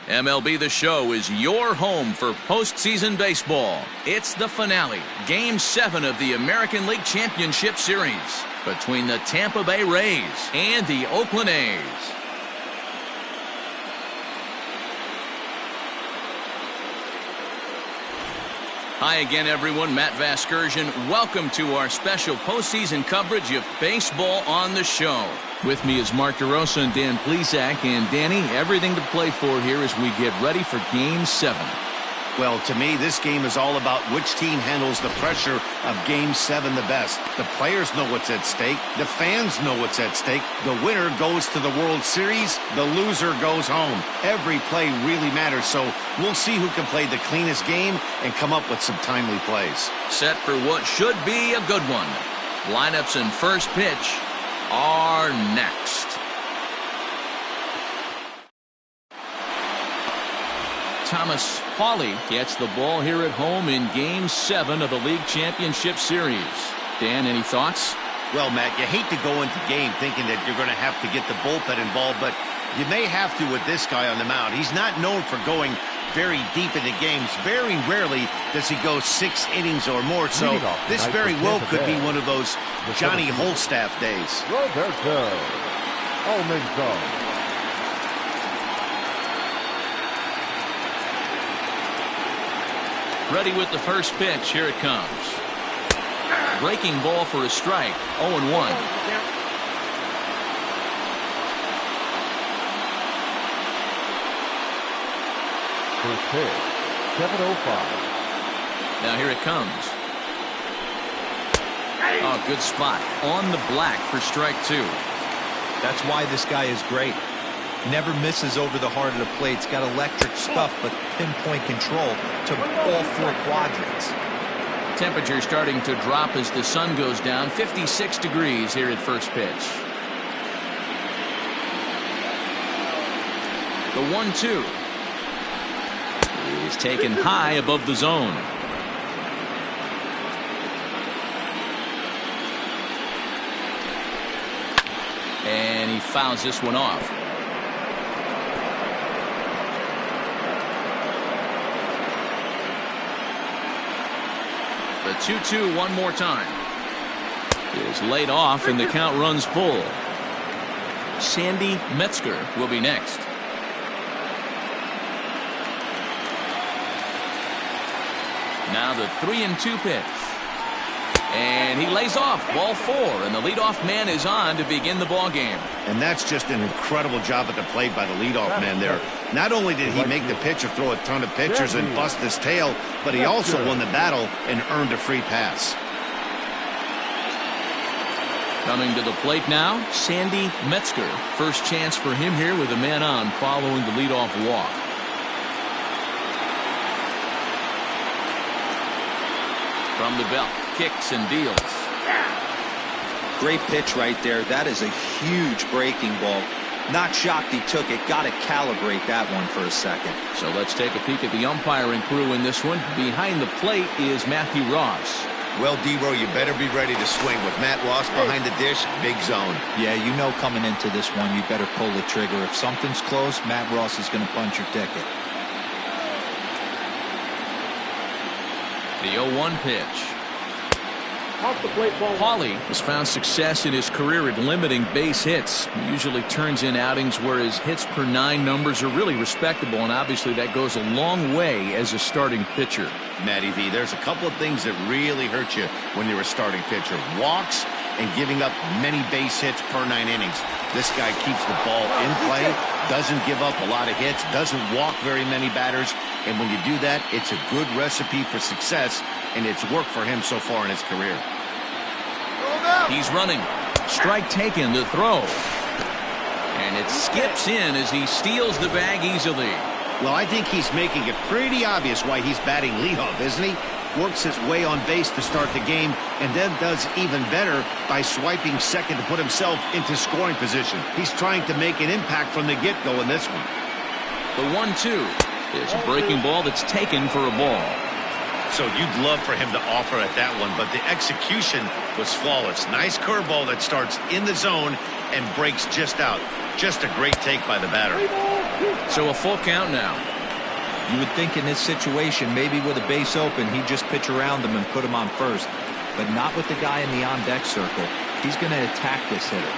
MLB The Show is your home for postseason baseball. It's the finale, Game 7 of the American League Championship Series between the Tampa Bay Rays and the Oakland A's. Hi again, everyone. Matt Vasgersian. Welcome to our special postseason coverage of Baseball on the Show. With me is Mark DeRosa and Dan Plesac. And Danny, everything to play for here as we get ready for Game 7. Well, to me, this game is all about which team handles the pressure of Game 7 the best. The players know what's at stake. The fans know what's at stake. The winner goes to the World Series. The loser goes home. Every play really matters, so we'll see who can play the cleanest game and come up with some timely plays. Set for what should be a good one. Lineups and first pitch are next. Thomas Pauly gets the ball here at home in Game 7 of the League Championship Series. Dan, any thoughts? Well, Matt, you hate to go into game thinking that you're going to have to get the bullpen involved, but you may have to with this guy on the mound. He's not known for going very deep into games. Very rarely does he go 6 innings or more, so this very well could be one of those Johnny Holstaff days. Roberto Almeida. Ready with the first pitch. Here it comes. Breaking ball for a strike. 0-1. First pitch, 7:05. Now here it comes. Oh, good spot. On the black for strike 2. That's why this guy is great. Never misses over the heart of the plate. He's got electric stuff, but pinpoint control to all 4 quadrants. Temperature starting to drop as the sun goes down. 56 degrees here at first pitch. The 1-2 is taken high above the zone. And he fouls this one off. The 2-2 one more time is laid off and the count runs full. Sandy Metzger will be next. Now the 3-2 pitch. And he lays off. Ball 4, and the leadoff man is on to begin the ball game. And that's just an incredible job at the plate by the leadoff man there. Not only did he make the pitcher throw a ton of pitchers and bust his tail, but he also won the battle and earned a free pass. Coming to the plate now, Sandy Metzger. First chance for him here with a man on following the leadoff walk. From the belt, kicks and deals. Great pitch right there. That is a huge breaking ball. Not shocked he took it. Got to calibrate that one for a second. So let's take a peek at the umpiring crew in this one. Behind the plate is Matthew Ross. Well, D-Row, you better be ready to swing. With Matt Ross behind the dish, big zone. Yeah, you know coming into this one, you better pull the trigger. If something's close, Matt Ross is going to punch your ticket. The 0-1 pitch. Pauly has found success in his career at limiting base hits. He usually turns in outings where his hits per 9 numbers are really respectable, and obviously that goes a long way as a starting pitcher. Matty V, there's a couple of things that really hurt you when you're a starting pitcher. Walks and giving up many base hits per 9 innings. This guy keeps the ball in play, doesn't give up a lot of hits, doesn't walk very many batters, and when you do that, it's a good recipe for success, and it's worked for him so far in his career. He's running. Strike taken, the throw. And it skips in as he steals the bag easily. Well, I think he's making it pretty obvious why he's batting leadoff, isn't he? Works his way on base to start the game, and then does even better by swiping second to put himself into scoring position. He's trying to make an impact from the get-go in this one. The 1-2 is a breaking ball that's taken for a ball. So you'd love for him to offer at that one, but the execution was flawless. Nice curveball that starts in the zone and breaks just out. Just a great take by the batter. So a full count now. You would think in this situation, maybe with a base open, he'd just pitch around him and put him on first. But not with the guy in the on-deck circle. He's going to attack this hitter.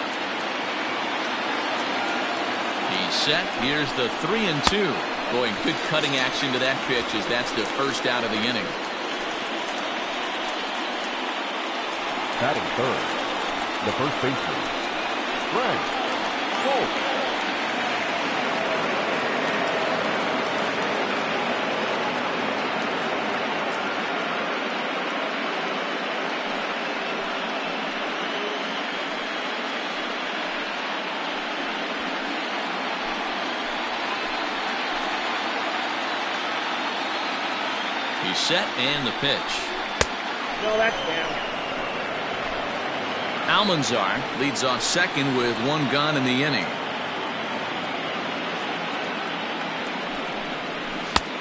He's set. Here's the 3-2. Boy, good cutting action to that pitch as that's the first out of the inning. Batting third, the first baseman, Greg Wolf. He's set and the pitch. No, that's down. Almanzar leads off second with one gone in the inning.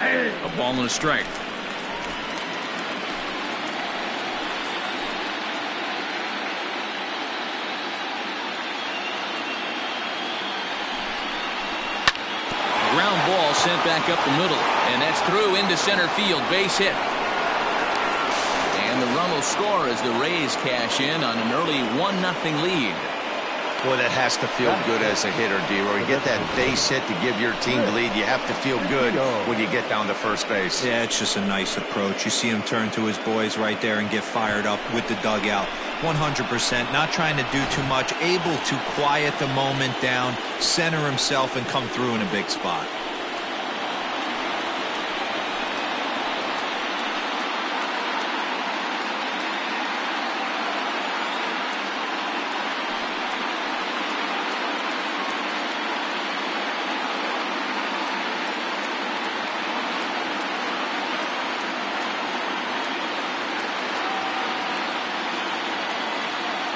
A ball and a strike. Ground ball sent back up the middle, and that's through into center field. Base hit. And the run will score as the Rays cash in on an early 1-0 lead. Boy, that has to feel good as a hitter, D-Roy. You get that base hit to give your team the lead. You have to feel good when you get down to first base. Yeah, it's just a nice approach. You see him turn to his boys right there and get fired up with the dugout. 100%, not trying to do too much, able to quiet the moment down, center himself, and come through in a big spot.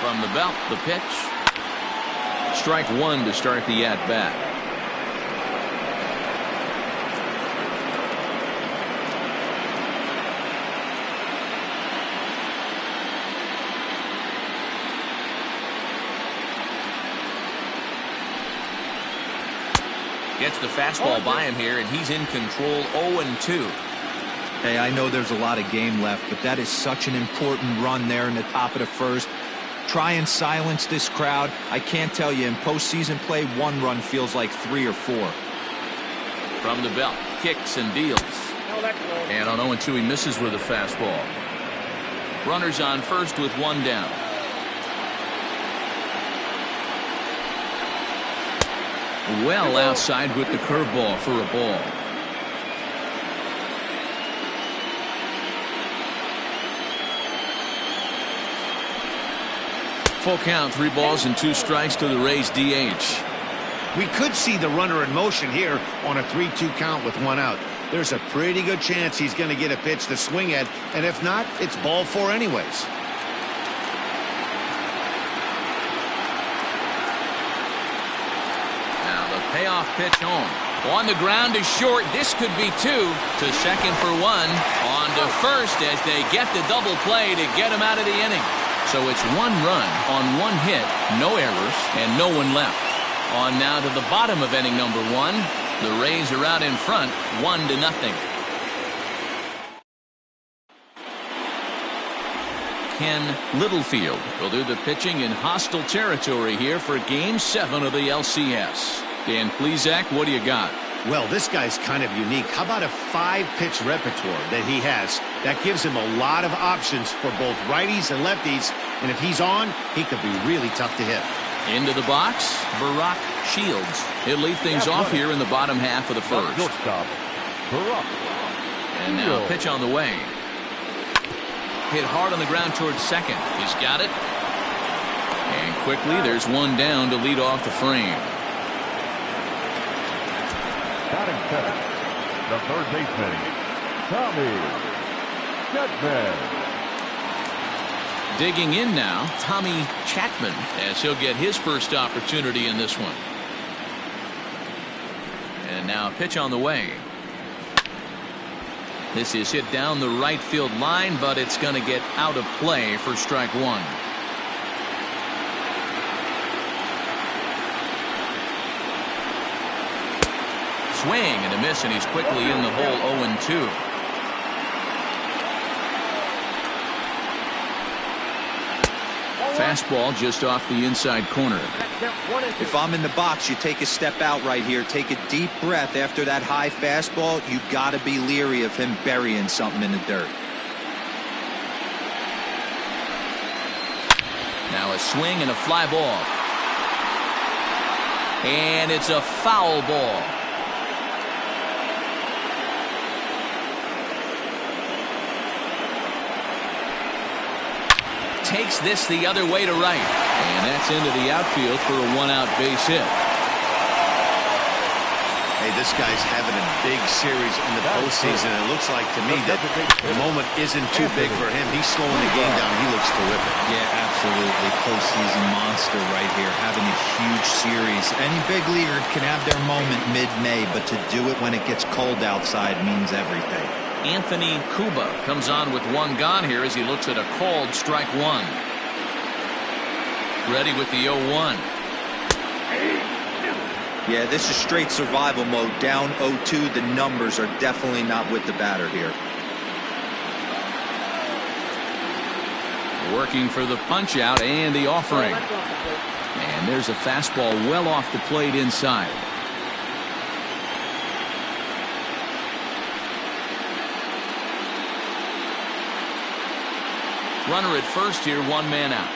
From the belt, the pitch. Strike one to start the at-bat. Gets the fastball by him here, and he's in control. 0-2. Hey, I know there's a lot of game left, but that is such an important run there in the top of the first. Try and silence this crowd. I can't tell you, in postseason play, one run feels like 3 or 4. From the belt, kicks and deals. And on 0-2, he misses with a fastball. Runners on first with one down. Well outside with the curveball for a ball. Full count, 3 balls and 2 strikes to the Rays DH. We could see the runner in motion here on a 3-2 count with 1 out. There's a pretty good chance he's going to get a pitch to swing at, and if not, it's ball 4 anyways. Now the payoff pitch home. On the ground is short. This could be 2. To second for 1. On to first as they get the double play to get him out of the inning. So it's 1 run on 1 hit, no errors, and no one left. On now to the bottom of inning number 1. The Rays are out in front, 1-0. Ken Littlefield will do the pitching in hostile territory here for Game 7 of the LCS. Dan Plesac, what do you got? Well, this guy's kind of unique. How about a 5-pitch repertoire that he has? That gives him a lot of options for both righties and lefties. And if he's on, he could be really tough to hit. Into the box, Barack Shields. He'll lead things off here in the bottom half of the first. And now pitch on the way. Hit hard on the ground towards second. He's got it. And quickly, there's one down to lead off the frame. Batting seventh, the third baseman, Tommy Chapman. Digging in now, Tommy Chapman, as he'll get his first opportunity in this one. And now a pitch on the way. This is hit down the right field line, but it's going to get out of play for strike 1. swing and a miss, and he's quickly in the hole 0-2. Fastball just off the inside corner. If I'm in the box, you take a step out right here. Take a deep breath after that high fastball. You got to be leery of him burying something in the dirt. Now a swing and a fly ball. And it's a foul ball. Takes this the other way to right. And that's into the outfield for a one-out base hit. Hey, this guy's having a big series in the postseason. It looks like to me that the moment isn't too big for him. He's slowing the game down. He looks terrific. Yeah, absolutely. Postseason monster right here, having a huge series. Any big leaguer can have their moment mid-May, but to do it when it gets cold outside means everything. Anthony Cuba comes on with one gone here as he looks at a called strike one. Ready with the 0-1. Yeah, this is straight survival mode. Down 0-2. The numbers are definitely not with the batter here. Working for the punch out and the offering. And there's a fastball well off the plate inside. Runner at first here, one man out.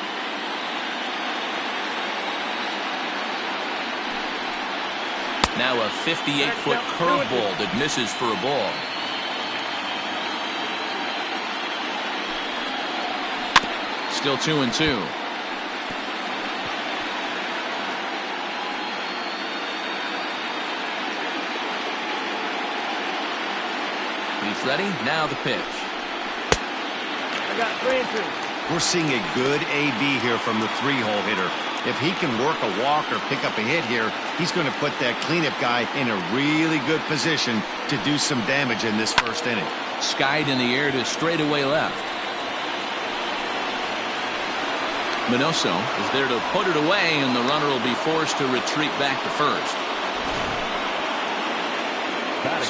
Now a 58-foot curveball that misses for a ball. Still 2-2. He's ready. Now the pitch. Got 3-2. We're seeing a good AB here from the three-hole hitter. If he can work a walk or pick up a hit here, he's going to put that cleanup guy in a really good position to do some damage in this first inning. Skied in the air to straightaway left. Minoso is there to put it away, and the runner will be forced to retreat back to first.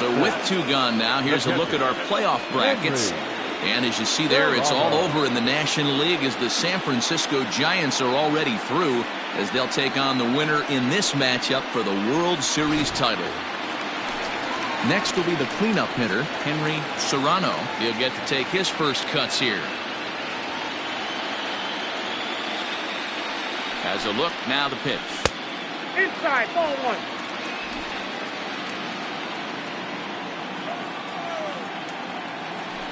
So with two gone now, here's a look at our playoff brackets. And as you see there, it's all over in the National League as the San Francisco Giants are already through as they'll take on the winner in this matchup for the World Series title. Next will be the cleanup hitter, Henry Serrano. He'll get to take his first cuts here. As a look, now the pitch. Inside, ball one.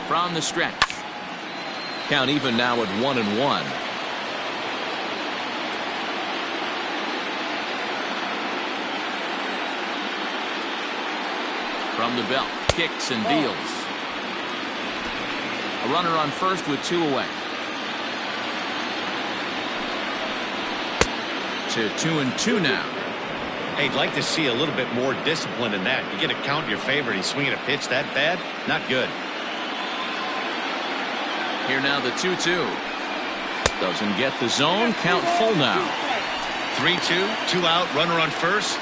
From the stretch. Count even now at 1-1. From the belt, kicks and deals. A runner on first with two away. To 2-2 now. Hey, I'd like to see a little bit more discipline in that. You get a count in your favor and he's swinging a pitch that bad? Not good. Here now the 2-2. Doesn't get the zone. Count full now. 3-2, two out, runner on first.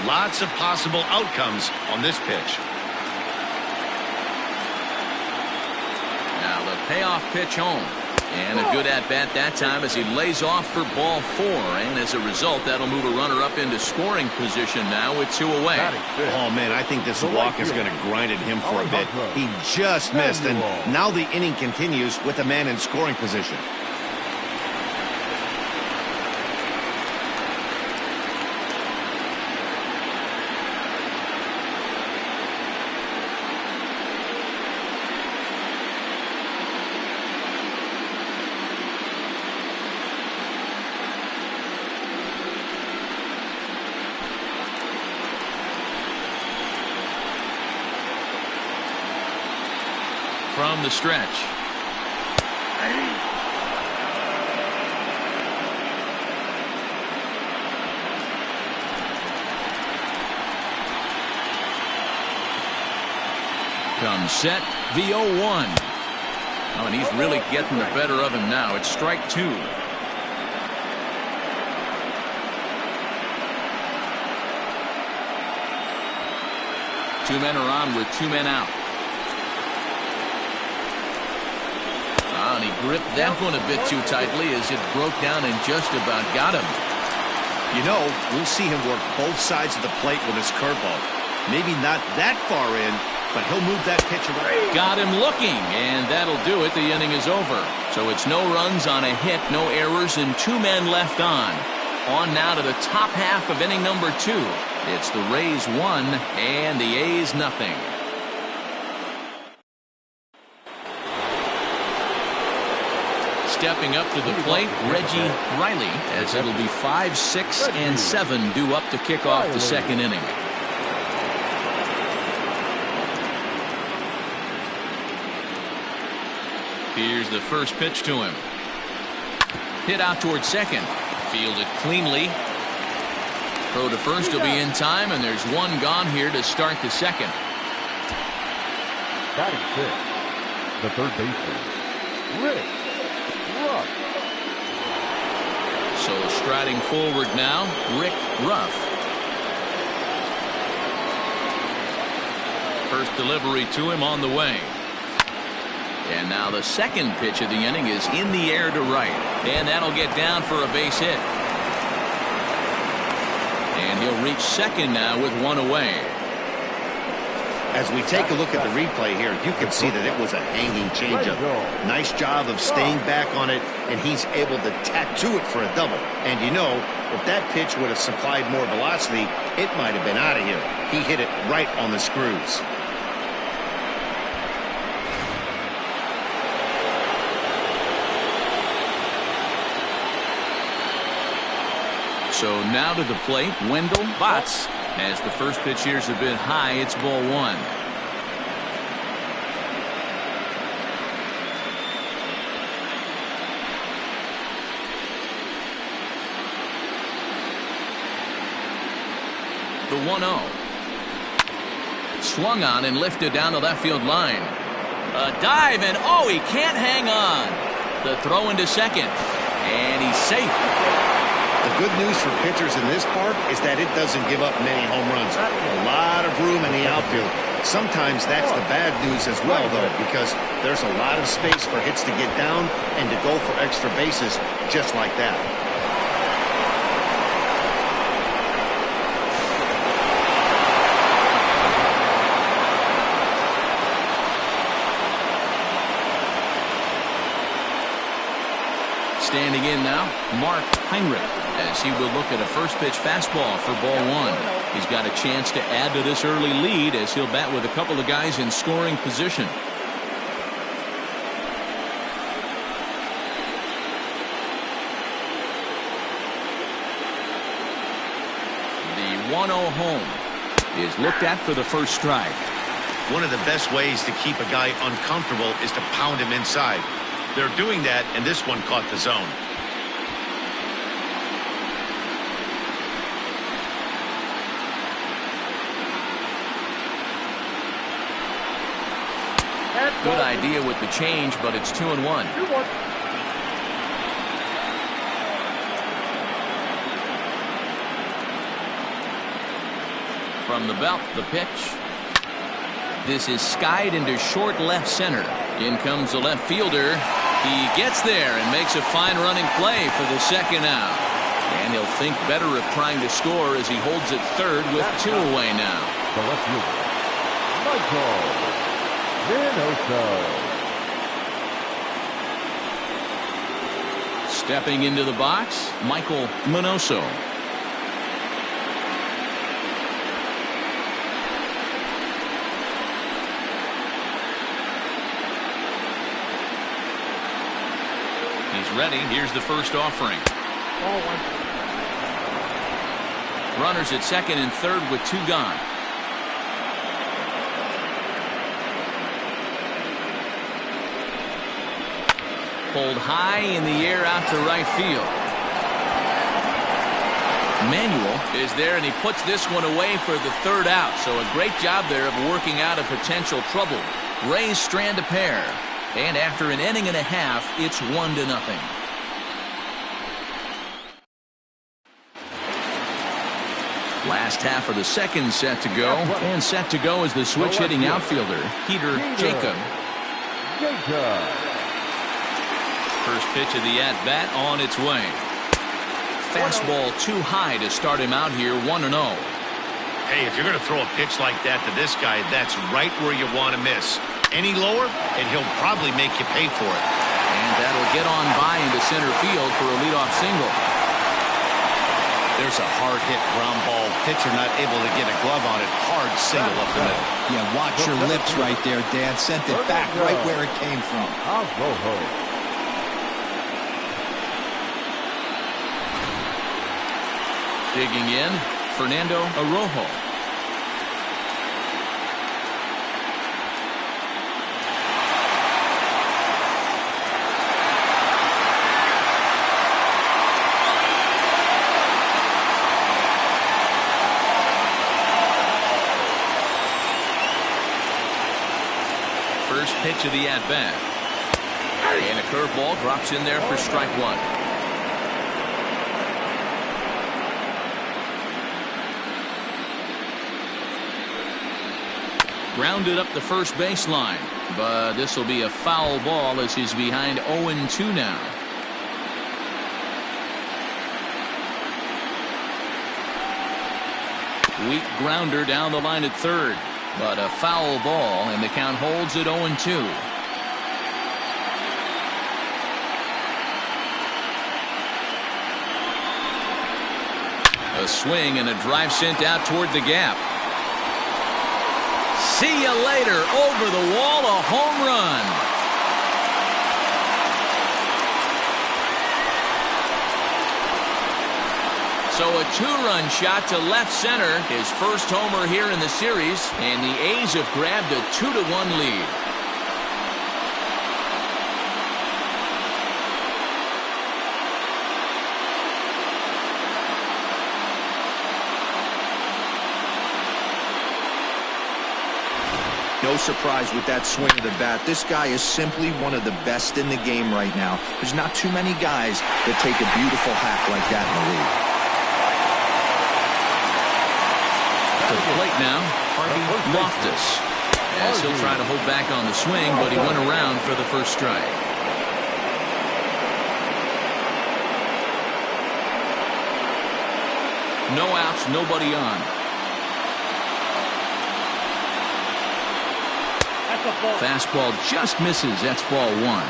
Lots of possible outcomes on this pitch. Now the payoff pitch home. And a good at-bat that time as he lays off for ball four. And as a result, that'll move a runner up into scoring position now with two away. Oh, man, I think this walk is going to grind at him for a bit. He just missed, and now the inning continues with a man in scoring position. From the stretch. Comes set, the 0-1. Oh, and he's really getting the better of him now. It's strike two. Two men are on with two men out. And he gripped that one a bit too tightly as it broke down and just about got him. You know, we'll see him work both sides of the plate with his curveball. Maybe not that far in, but he'll move that pitch around. Got him looking, and that'll do it. The inning is over. So it's no runs on a hit, no errors, and two men left on. On now to the top half of inning number 2. It's the Rays 1 and the A's nothing. Stepping up to the plate, Reggie Riley, as it'll be 5, 6, and 7 due up to kick off the second inning. Here's the first pitch to him. Hit out towards second. Fielded cleanly. Throw to first will be in time, and there's one gone here to start the second. Batting 6, the third baseman, Rick Ruff. So striding forward now, Rick Ruff. First delivery to him on the way. And now the second pitch of the inning is in the air to right. And that'll get down for a base hit. And he'll reach second now with one away. As we take a look at the replay here, you can see that it was a hanging changeup. Nice job of staying back on it, and he's able to tattoo it for a double. And you know, if that pitch would have supplied more velocity, it might have been out of here. He hit it right on the screws. So now to the plate, Wendell Botts. As the first pitch here is a bit high, it's ball 1. The 1-0. Swung on and lifted down the left field line. A dive, and oh, he can't hang on. The throw into second, and he's safe. The good news for pitchers in this park is that it doesn't give up many home runs. A lot of room in the outfield. Sometimes that's the bad news as well, though, because there's a lot of space for hits to get down and to go for extra bases just like that. Standing in now, Mark Heinrich, as he will look at a first pitch fastball for ball 1. He's got a chance to add to this early lead as he'll bat with a couple of guys in scoring position. The 1-0 home is looked at for the first strike. One of the best ways to keep a guy uncomfortable is to pound him inside. They're doing that, and this one caught the zone. Good idea with the change, but it's 2-1. 2-1. From the belt, the pitch. This is skied into short left center. In comes the left fielder. He gets there and makes a fine running play for the second out. And he'll think better of trying to score as he holds it third with 2 away now. The left fielder, Michael Minoso. Stepping into the box, Michael Minoso. He's ready. Here's the first offering. Ball 1. Runners at second and third with 2 gone. Pulled high in the air out to right field. Manuel is there, and he puts this one away for the third out. So a great job there of working out a potential trouble. Rays strand a pair. And after an inning and a half, it's 1-0. Last half of the second set to go, and set to go is the switch-hitting outfielder, Peter Jacob. First pitch of the at-bat on its way. Fastball too high to start him out here, 1-0. Hey, if you're going to throw a pitch like that to this guy, that's right where you want to miss. Any lower, and he'll probably make you pay for it. And that'll get on by into center field for a leadoff single. There's a hard-hit ground ball. Pitcher not able to get a glove on it. Hard single up the middle. Yeah, watch your lips right there, Dan. Sent it back right where it came from. Digging in, Fernando Arrojo. First pitch of the at-bat. And a curveball drops in there for strike one. Grounded up the first baseline, but this will be a foul ball as he's behind 0-2 now. Weak grounder down the line at third, but a foul ball, and the count holds at 0-2. A swing and a drive sent out toward the gap. See you later. Over the wall, a home run. So a two-run shot to left center. His first homer here in the series. And the A's have grabbed a 2-1 lead. No surprise with that swing of the bat. This guy is simply one of the best in the game right now. There's not too many guys that take a beautiful hack like that in the league. To the plate now, Harvey Loftus. As he'll try to hold back on the swing, but he went around for the first strike. No outs, nobody on. Fastball just misses. That's ball one.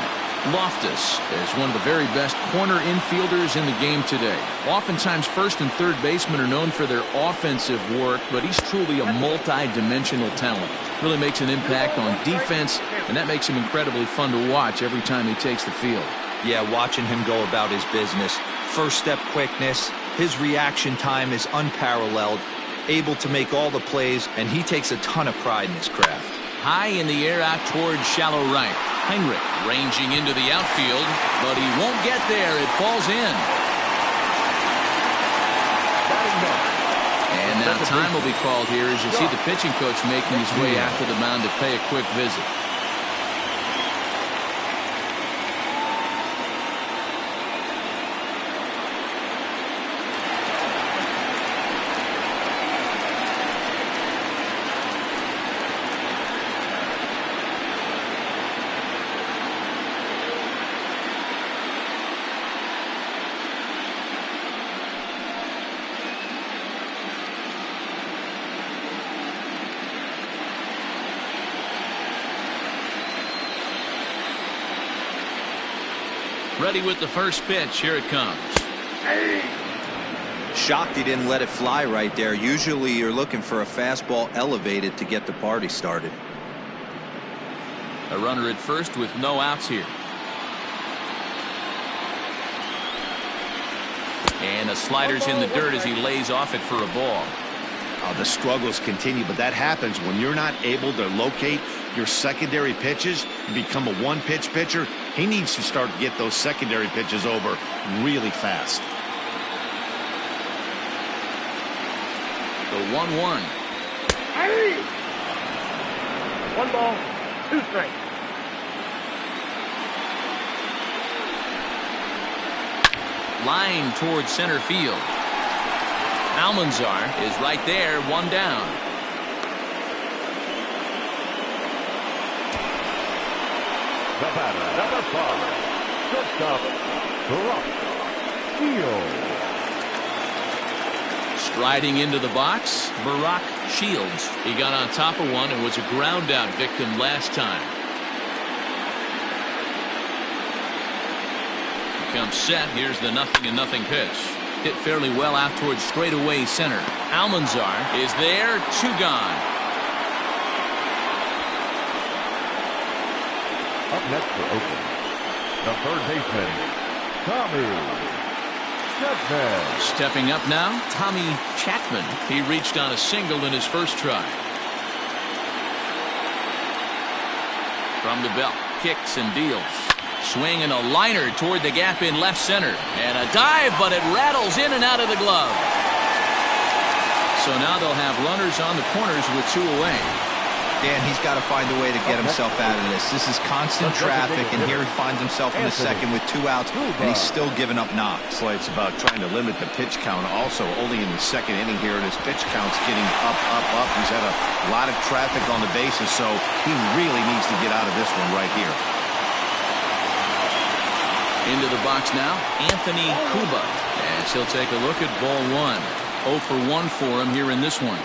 Loftus is one of the very best corner infielders in the game today. Oftentimes first and third basemen are known for their offensive work, but he's truly a multi-dimensional talent. Really makes an impact on defense, and that makes him incredibly fun to watch every time he takes the field. Yeah, watching him go about his business. First step quickness. His reaction time is unparalleled. Able to make all the plays, and he takes a ton of pride in his craft. High in the air out towards shallow right. Heinrich ranging into the outfield, but he won't get there. It falls in. And now time will be called here as you see the pitching coach making his way out to the mound to pay a quick visit. Ready with the first pitch. Here it comes. Shocked he didn't let it fly right there. Usually you're looking for a fastball elevated to get the party started. A runner at first with no outs here. And the slider's in the dirt as he lays off it for a ball. The struggles continue, but that happens when you're not able to locate your secondary pitches and become a one-pitch pitcher. He needs to start to get those secondary pitches over really fast. The 1-1. 1 ball, 2 strikes. Line towards center field. Almanzar is right there, one down. The batter, number 5, shortstop, Shields. Striding into the box, Barack Shields. He got on top of one and was a ground out victim last time. He comes set. Here's the 0-0 pitch. Hit fairly well out towards straightaway center. Almanzar is there, 2 gone. Up next for Oakland, the third baseman, Tommy Chapman. Stepping up now, Tommy Chapman. He reached on a single in his first try. From the belt, kicks and deals. Swinging a liner toward the gap in left center. And a dive, but it rattles in and out of the glove. So now they'll have runners on the corners with 2 away. Dan, he's got to find a way to get himself out of this. This is constant traffic, and here he finds himself in the second with 2 outs, and he's still giving up knocks. Boy, it's about trying to limit the pitch count. Also, only in the second inning here, and his pitch count's getting up. He's had a lot of traffic on the bases, so he really needs to get out of this one right here. Into the box now, Anthony Cuba. As he'll take a look at ball 1. 0 for 1 for him here in this one.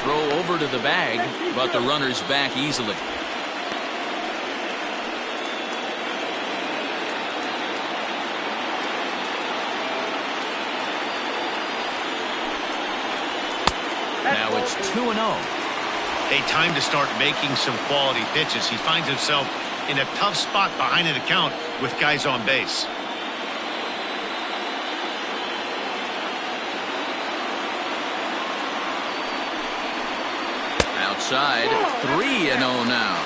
Throw over to the bag, but the runner's back easily. Now it's 2-0. A time to start making some quality pitches. He finds himself in a tough spot behind an account with guys on base. Outside, 3-0 now.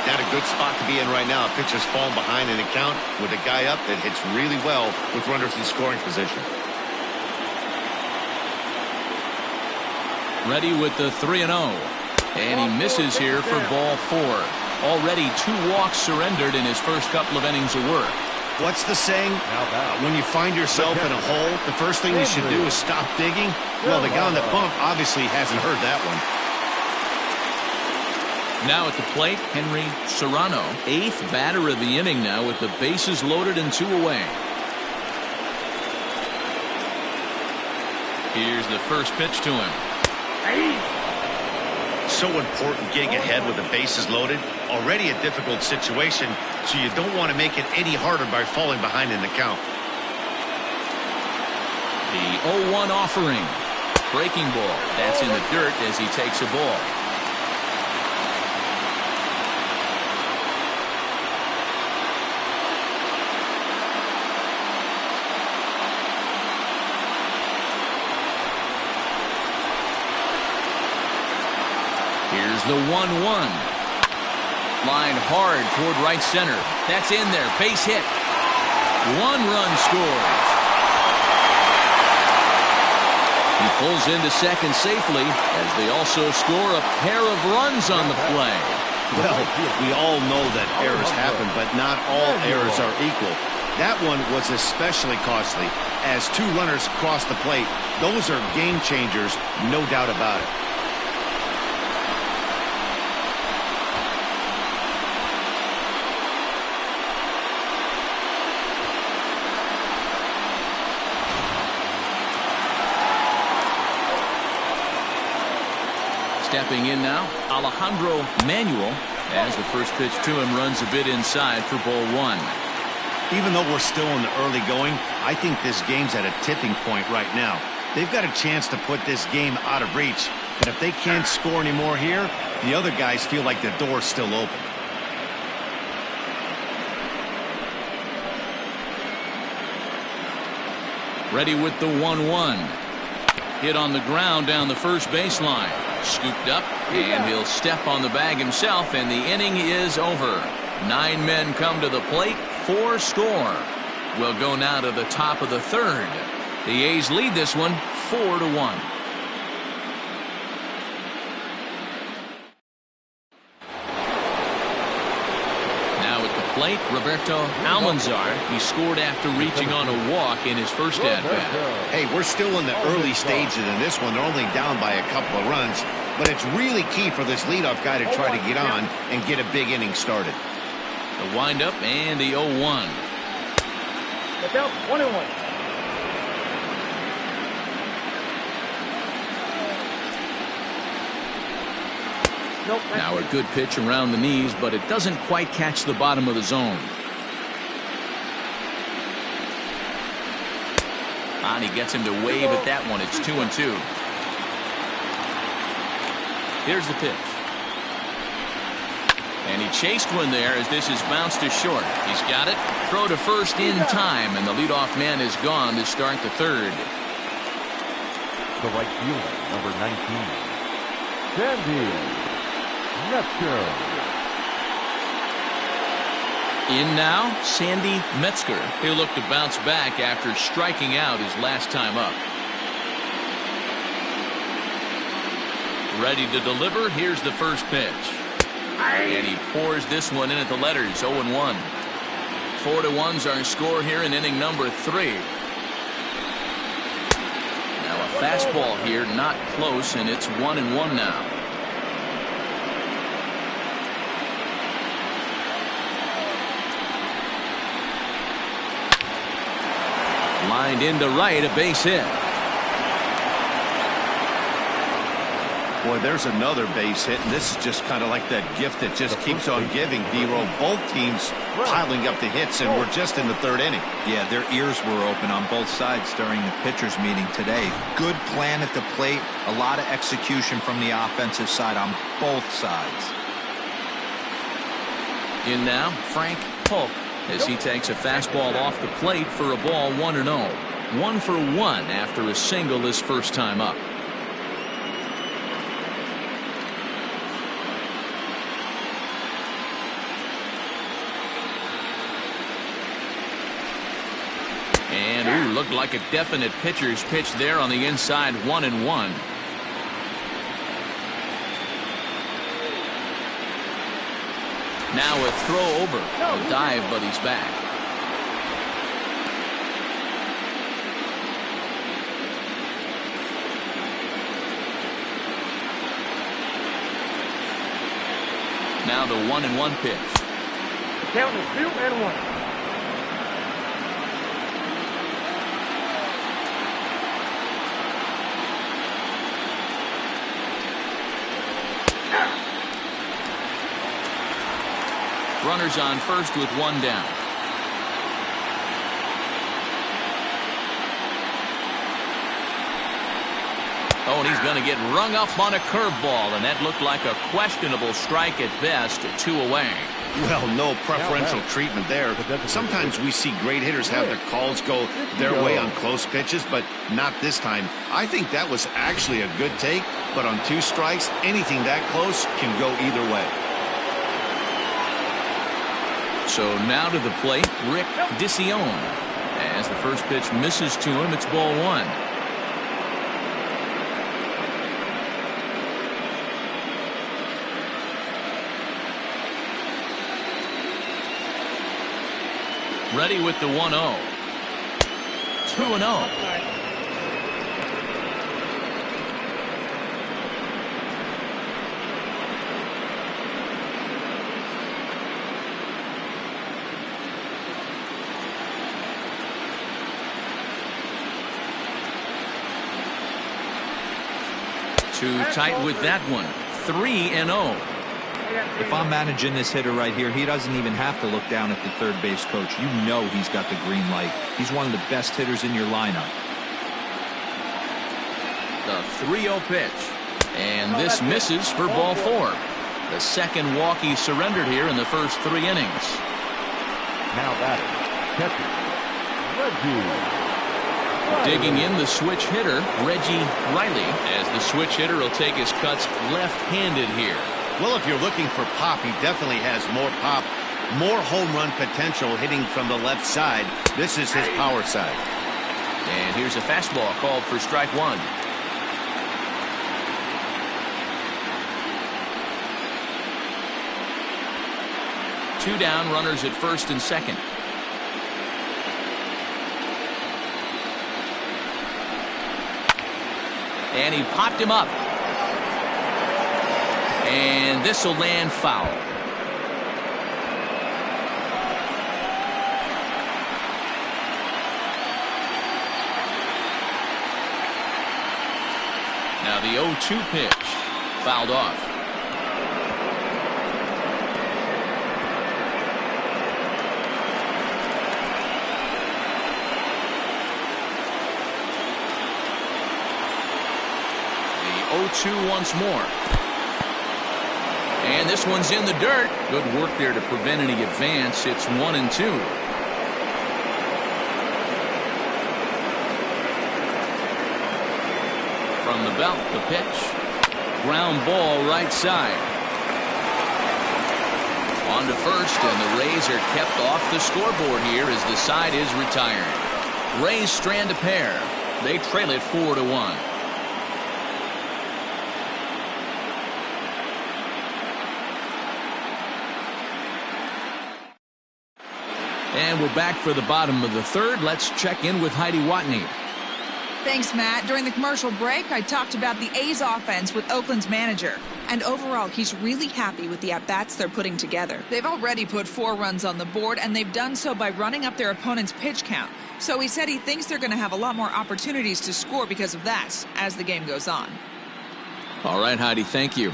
Not a good spot to be in right now. A pitcher's falling behind an account with a guy up that hits really well with runners in scoring position. Ready with the 3-0. And he misses here for ball 4. Already 2 walks surrendered in his first couple of innings of work. What's the saying? When you find yourself in a hole, the first thing you should do is stop digging. Well, the guy on the bump obviously hasn't heard that one. Now at the plate, Henry Serrano, 8th batter of the inning now with the bases loaded and 2 away. Here's the first pitch to him. So important getting ahead with the bases loaded. Already a difficult situation, so you don't want to make it any harder by falling behind in the count. The 0-1 offering. Breaking ball. That's in the dirt as he takes a ball. Here's the 1-1. Line hard toward right center. That's in there. Base hit. 1 run scores. He pulls into second safely as they also score a pair of runs on the play. Well, we all know that errors happen, but not all errors are equal. That one was especially costly. As 2 runners cross the plate, those are game changers, no doubt about it. Stepping in now, Alejandro Manuel, as the first pitch to him runs a bit inside for ball 1. Even though we're still in the early going, I think this game's at a tipping point right now. They've got a chance to put this game out of reach, and if they can't score anymore here, the other guys feel like the door's still open. Ready with the 1-1. Hit on the ground down the first baseline. Scooped up, and he'll step on the bag himself, and the inning is over. 9 men come to the plate, 4 score. We'll go now to the top of the 3rd. The A's lead this one 4-1. plate, Roberto Almanzar. He scored after reaching on a walk in his first at-bat. Hey, we're still in the early stages in this one. They're only down by a couple of runs, but it's really key for this leadoff guy to try to get on and get a big inning started. The windup and the 0-1. Look out, 1-1. Now a good pitch around the knees, but it doesn't quite catch the bottom of the zone. And he gets him to wave at that one. It's 2-2. Here's the pitch. And he chased one there as this is bounced to short. He's got it. Throw to first in time, and the leadoff man is gone to start the third. The right fielder, number 19, Sandy Metzger. In now, Sandy Metzger. He'll look to bounce back after striking out his last time up. Ready to deliver. Here's the first pitch. And he pours this one in at the letters. 0-1. 4-1's our score here in inning number 3. Now a fastball here, not close, and it's 1-1 now. Lined into right, a base hit. Boy, there's another base hit, and this is just kind of like that gift that just keeps on giving, B-Roll. Both teams piling up the hits, and we're just in the third inning. Yeah, their ears were open on both sides during the pitchers meeting today. Good plan at the plate, a lot of execution from the offensive side on both sides. In now, Frank Polk, as he takes a fastball off the plate for a ball 1-0. 1 for 1 after a single his first time up. And ooh, looked like a definite pitcher's pitch there on the inside. 1-1. Now a throw over. A dive, but he's back. Now the 1-1 pitch. The count is 2-1. Runners on first with one down. Oh, and he's going to get rung up on a curveball, and that looked like a questionable strike at best. 2 away. Well, no preferential treatment there. Sometimes we see great hitters have their calls go their way on close pitches, but not this time. I think that was actually a good take, but on 2 strikes, anything that close can go either way. So now to the plate, Rick DeCione. As the first pitch misses to him, it's ball 1. Ready with the 1-0. 2-0. Too tight with that one. 3-0. If I'm managing this hitter right here, he doesn't even have to look down at the third base coach. You know he's got the green light. He's one of the best hitters in your lineup. The 3-0 pitch. And this misses for ball 4. The second walk he surrendered here in the first 3 innings. Now batting, catcher, Reggie. Digging in the switch hitter, Reggie Riley, as the switch hitter will take his cuts left-handed here. Well, if you're looking for pop, he definitely has more pop, more home run potential hitting from the left side. This is his power side. And here's a fastball called for strike 1. 2 down, runners at first and second. And he popped him up. And this will land foul. Now the 0-2 pitch. Fouled off. The 0-2 once more. And this one's in the dirt. Good work there to prevent any advance. It's 1-2. From the belt, the pitch. Ground ball right side. On to first, and the Rays are kept off the scoreboard here as the side is retired. Rays strand a pair. They trail it 4-1. And we're back for the bottom of the third. Let's check in with Heidi Watney. Thanks, Matt. During the commercial break, I talked about the A's offense with Oakland's manager. And overall, he's really happy with the at-bats they're putting together. They've already put 4 runs on the board, and they've done so by running up their opponent's pitch count. So he said he thinks they're going to have a lot more opportunities to score because of that as the game goes on. All right, Heidi, thank you.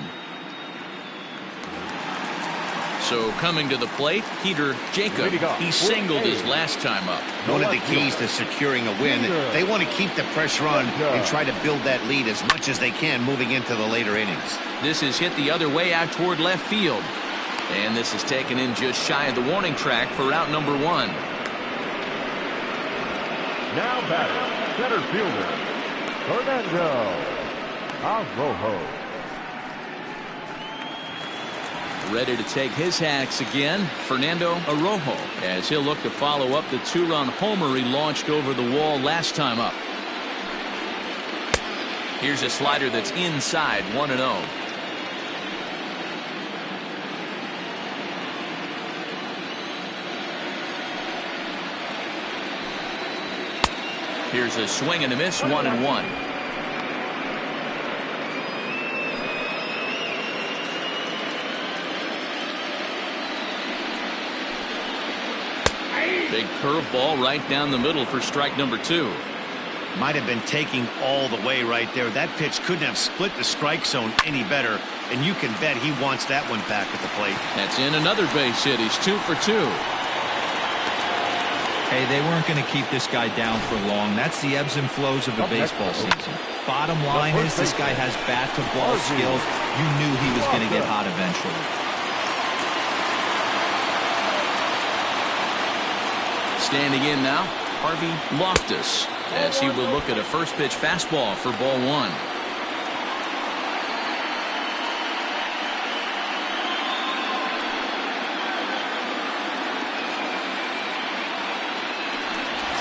So coming to the plate, Peter Jacob. He singled his last time up. One of the keys to securing a win, they want to keep the pressure on and try to build that lead as much as they can moving into the later innings. This is hit the other way out toward left field. And this is taken in just shy of the warning track for out number 1. Now batting, center fielder, Fernando Arroyo. Ready to take his hacks again, Fernando Arroyo, as he'll look to follow up the 2-run homer he launched over the wall last time up. Here's a slider that's inside, 1-0. Here's a swing and a miss, 1-1. Big curveball right down the middle for strike number 2. Might have been taking all the way right there. That pitch couldn't have split the strike zone any better, and you can bet he wants that one back at the plate. That's in another base hit. He's 2 for 2. Hey, they weren't going to keep this guy down for long. That's the ebbs and flows of a baseball season. Bottom line is this guy has bat-to-ball skills. You knew he was going to get hot eventually. Standing in now, Harvey Loftus, as he will look at a first pitch fastball for ball 1.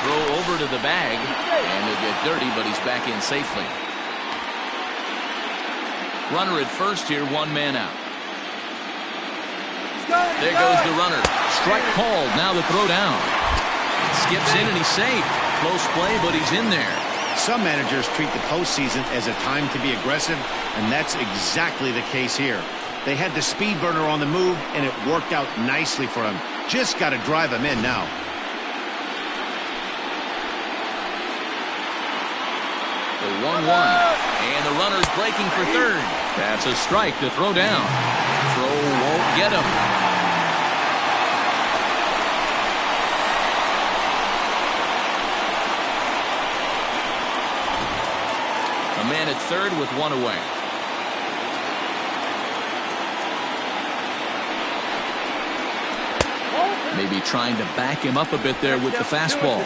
Throw over to the bag, and he'll get dirty, but he's back in safely. Runner at first here, 1 man out. There goes the runner. Strike called, now the throw down. Skips in and he's safe. Close play, but he's in there. Some managers treat the postseason as a time to be aggressive, and that's exactly the case here. They had the speed burner on the move, and it worked out nicely for him. Just got to drive him in now. The 1-1. And the runner's breaking for third. That's a strike to throw down. Throw won't get him. A man at third with 1 away. Maybe trying to back him up a bit there with the fastball.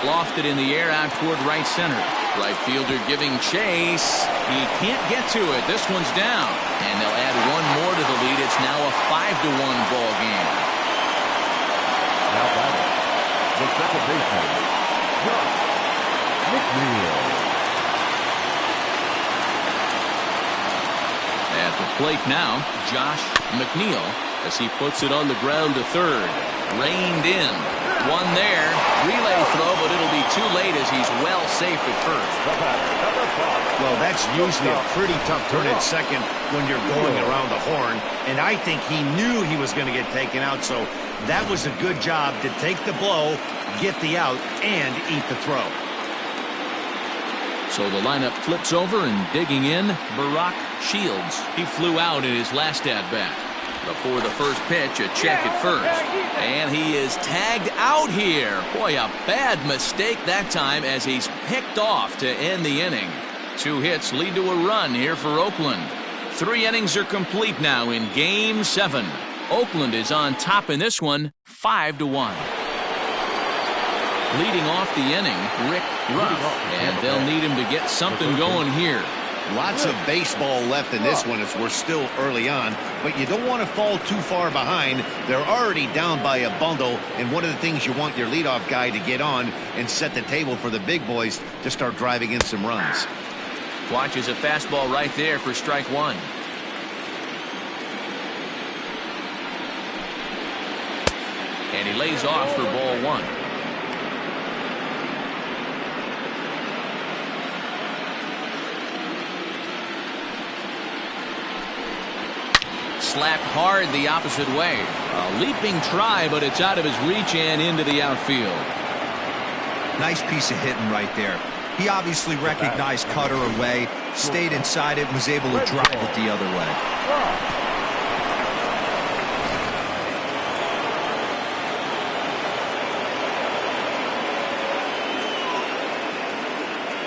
Lofted in the air out toward right center. Right fielder giving chase. He can't get to it. This one's down. And they'll add 1 more to the lead. It's now a 5-1 ball game. Now batting, the second baseman, Josh McNeil. plate now, Josh McNeil, as he puts it on the ground to third. Reined in. One there. Relay throw, but it'll be too late as he's well safe at first. Well, that's usually a pretty tough turn at second when you're going around the horn. And I think he knew he was going to get taken out, so that was a good job to take the blow, get the out, and eat the throw. So the lineup flips over and digging in, Barack Shields. He flew out in his last at-bat. Before the first pitch, a check at first. And he is tagged out here. Boy, a bad mistake that time as he's picked off to end the inning. 2 hits lead to a run here for Oakland. 3 innings are complete now in Game 7. Oakland is on top in this one, 5-1. Leading off the inning, Rick Ruff. And they'll need him to get something going here. Lots of baseball left in this one as we're still early on, but you don't want to fall too far behind. They're already down by a bundle, and one of the things you want your leadoff guy to get on and set the table for the big boys to start driving in some runs. Watches a fastball right there for strike one. And he lays off for ball one. Slapped hard the opposite way. A leaping try, but it's out of his reach and into the outfield. Nice piece of hitting right there. He obviously recognized cutter away, stayed inside it, and was able to drive it the other way.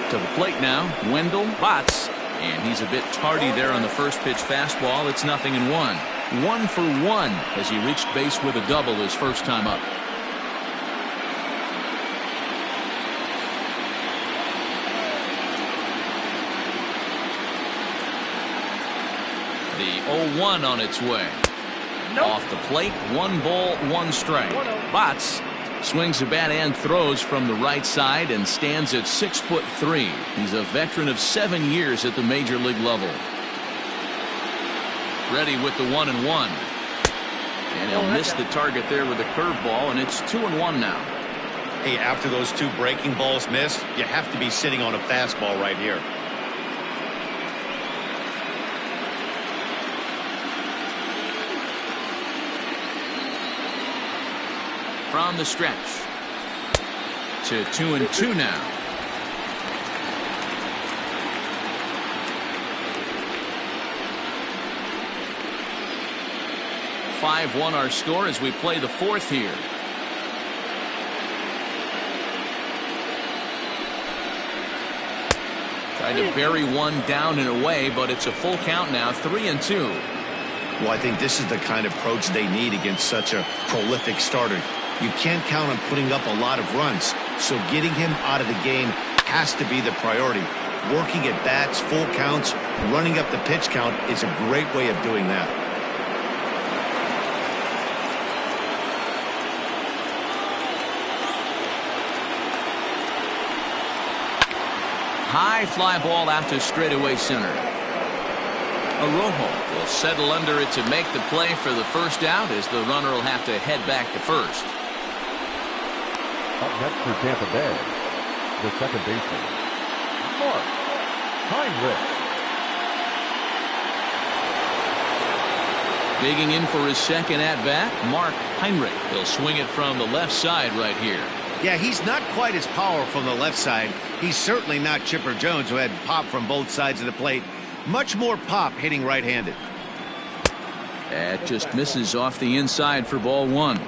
To the plate now, Wendell Botts. And he's a bit tardy there on the first pitch fastball. It's 0-1. 1 for 1 as he reached base with a double his first time up. The 0-1 on its way. Off the plate, 1 ball, 1 strike. Botts swings the bat and throws from the right side and stands at 6'3". He's a veteran of 7 years at the major league level. Ready with the 1-1. And he'll miss the target there with a curveball, and it's 2-1 now. Hey, after those 2 breaking balls missed, you have to be sitting on a fastball right here. From the stretch to 2-2 now. (5-1) our score as we play the 4th here. Tried to bury one down and away, but it's a full count now, 3-2. Well, I think this is the kind of approach they need against such a prolific starter. You can't count on putting up a lot of runs, so getting him out of the game has to be the priority. Working at bats, full counts, running up the pitch count is a great way of doing that. High fly ball out to straightaway center. Arrojo will settle under it to make the play for the first out as the runner will have to head back to first. Up next for Tampa Bay, the second baseman, Mark Heinrich. Digging in for his second at-bat, Mark Heinrich. He'll swing it from the left side right here. Yeah, he's not quite as powerful from the left side. He's certainly not Chipper Jones, who had pop from both sides of the plate. Much more pop hitting right-handed. That just misses off the inside for ball one.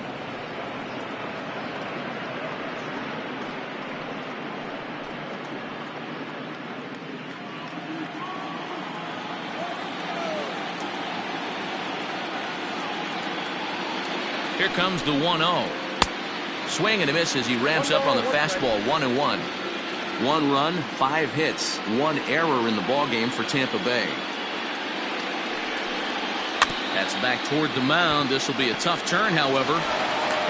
Here comes the 1-0. Swing and a miss as he ramps up on the fastball. 1-1. 1 run, 5 hits, 1 error in the ballgame for Tampa Bay. That's back toward the mound. This will be a tough turn, however.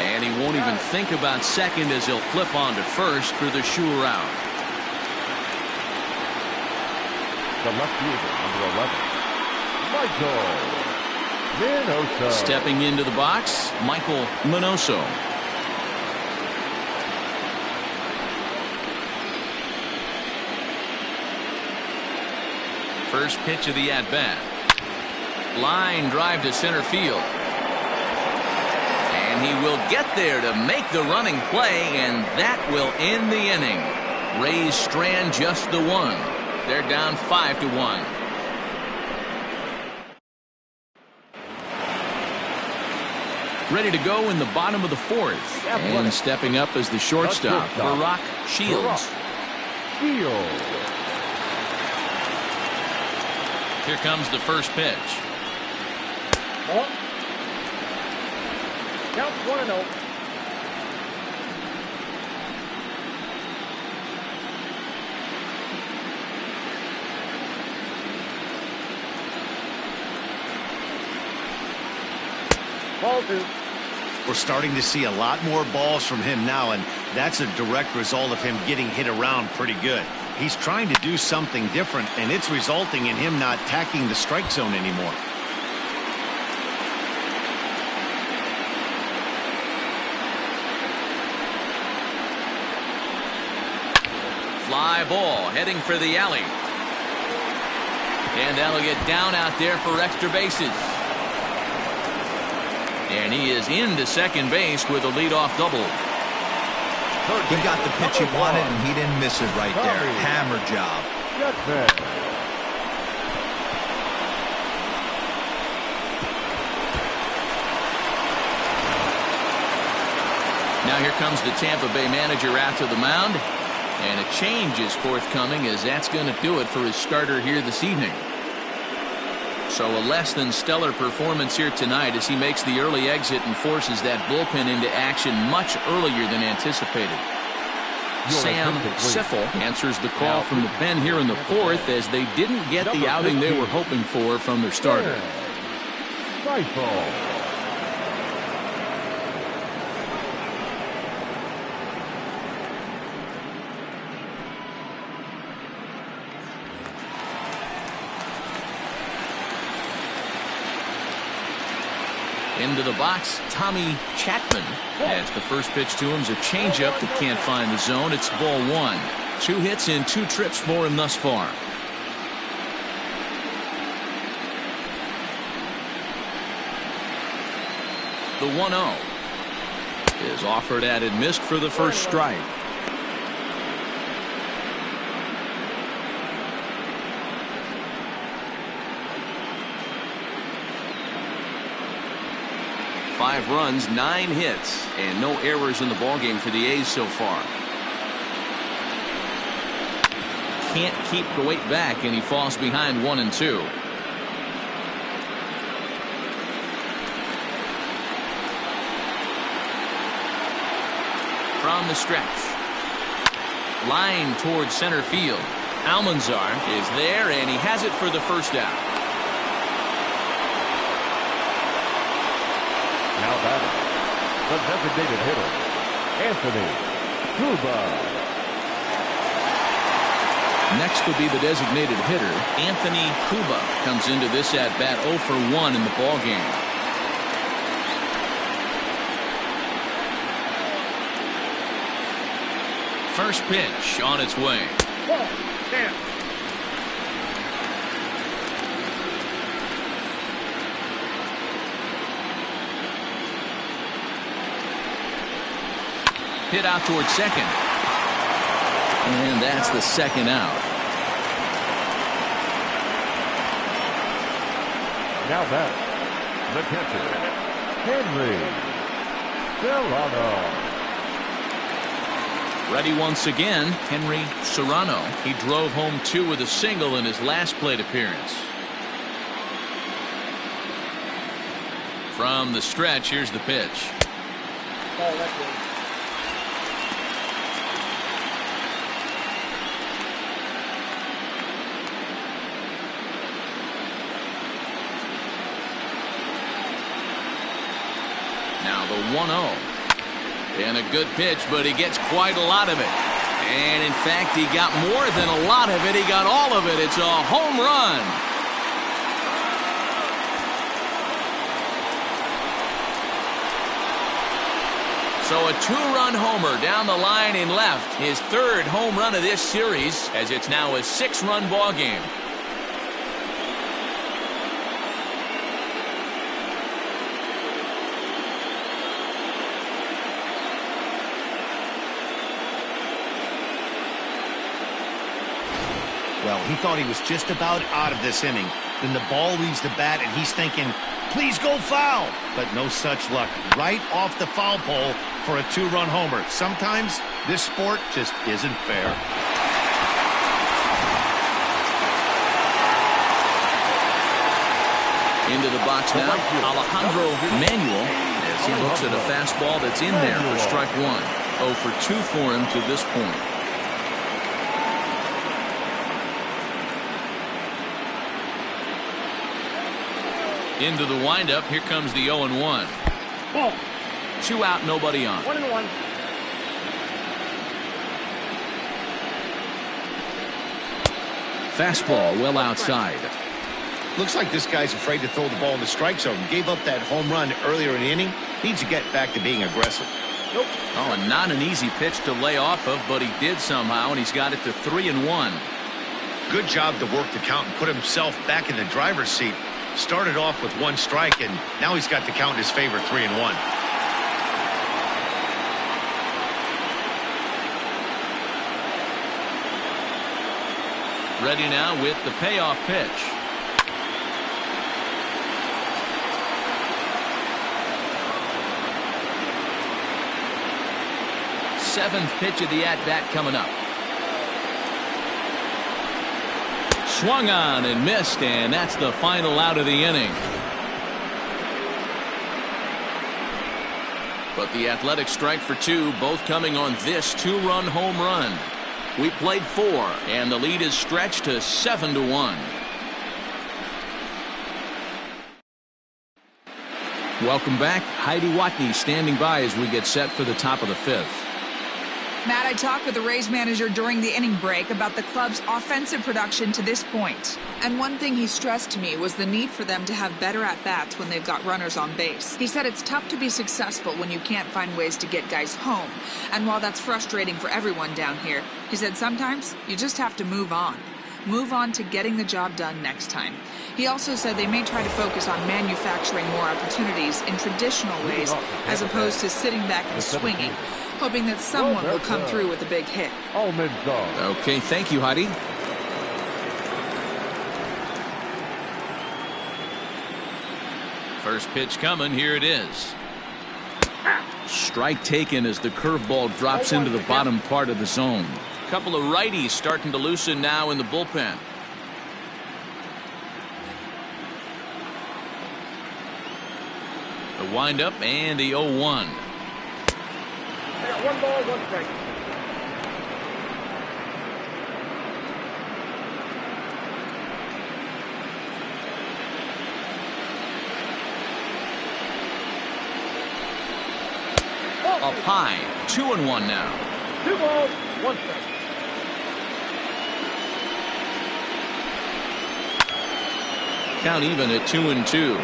And he won't even think about second as he'll flip on to first for the sure out. The left fielder, number 11, Michael Minoso. Stepping into the box, Michael Minoso. First pitch of the at-bat. Line drive to center field. And he will get there to make the running play, and that will end the inning. Rays strand just the one. They're down 5-1. Ready to go in the bottom of the fourth. And stepping up as the shortstop, Barack Shields. Here comes the first pitch. Ball. Count 1-0. Ball 2. We're starting to see a lot more balls from him now, and that's a direct result of him getting hit around pretty good. He's trying to do something different, and it's resulting in him not tacking the strike zone anymore. Fly ball heading for the alley. And that'll get down out there for extra bases. And he is into second base with a leadoff double. He got the pitch he wanted, and he didn't miss it right there. Hammer job. Now here comes the Tampa Bay manager out to the mound. And a change is forthcoming, as that's going to do it for his starter here this evening. So a less than stellar performance here tonight as he makes the early exit and forces that bullpen into action much earlier than anticipated. Sam Siffel answers the call from the pen here in the fourth, as they didn't get the outing they were hoping for from their starter. Into the box, Tommy Chapman. As the first pitch to him is a changeup that can't find the zone. It's ball 1. 2 hits in 2 trips for him thus far. The 1-0 is offered at and missed for the first strike. Five runs, 9 hits, and no errors in the ballgame for the A's so far. Can't keep the weight back, and he falls behind 1-2. From the stretch. Line towards center field. Almanzar is there, and he has it for the first out. Now batting, the designated hitter, Anthony Cuba. Next will be the designated hitter, Anthony Cuba. Comes into this at-bat 0 for 1 in the ballgame. First pitch on its way. Ball. Stand. Hit out towards second. And that's the second out. Now back, the catcher, Henry Serrano. Ready once again, Henry Serrano. He drove home 2 with a single in his last plate appearance. From the stretch, here's the pitch. Ball that way. Now the 1-0. And a good pitch, but he gets quite a lot of it. And in fact, he got more than a lot of it. He got all of it. It's a home run. So a two-run homer down the line in left. His third home run of this series, as it's now a six-run ball game. Well, he thought he was just about out of this inning. Then the ball leaves the bat, and he's thinking, please go foul. But no such luck. Right off the foul pole for a two-run homer. Sometimes this sport just isn't fair. Into the box now, Alejandro Manuel, as he looks at a fastball that's in there for strike one. 0 for 2 for him to this point. Into the windup. Here comes the 0-1. Ball. 2 out, nobody on. 1-1. Fastball well outside. Looks like this guy's afraid to throw the ball in the strike zone. Gave up that home run earlier in the inning. Needs to get back to being aggressive. Nope. Oh, and not an easy pitch to lay off of, but he did somehow, and he's got it to 3-1. Good job to work the count and put himself back in the driver's seat. Started off with 1 strike, and now he's got the count in his favor, 3-1. Ready now with the payoff pitch. Seventh pitch of the at-bat coming up. Swung on and missed, and that's the final out of the inning. But the Athletics strike for 2, both coming on this 2-run home run. We played 4, and the lead is stretched to 7-1. Welcome back. Heidi Watney standing by as we get set for the top of the 5th. Matt, I talked with the Rays manager during the inning break about the club's offensive production to this point. And one thing he stressed to me was the need for them to have better at-bats when they've got runners on base. He said it's tough to be successful when you can't find ways to get guys home. And while that's frustrating for everyone down here, he said sometimes you just have to move on. Move on to getting the job done next time. He also said they may try to focus on manufacturing more opportunities in traditional ways as opposed to sitting back and swinging, hoping that someone will come through with a big hit. Okay, thank you, Heidi. First pitch coming. Here it is. Strike taken as the curveball drops into the bottom part of the zone. Couple of righties starting to loosen now in the bullpen. The windup and the 0-1. I got 1 ball, 1 strike. Up high. 2-1 now. 2 balls, 1 strike. Count even at 2-2.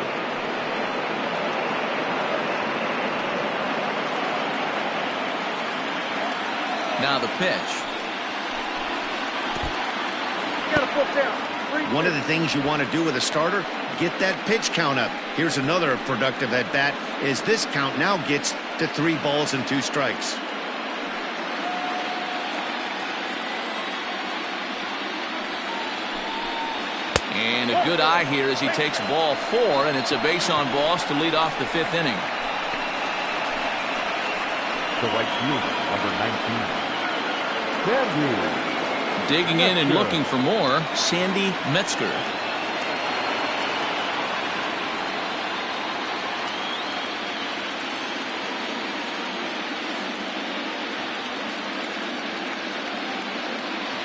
Now the pitch. Got a foot down. One of the things you want to do with a starter, get that pitch count up. Here's another productive at-bat as this count now gets to 3 balls and 2 strikes. And a good eye here as he takes ball 4, and it's a base on balls to lead off the 5th inning. The right fielder, number 19. Digging in and looking for more, Sandy Metzger.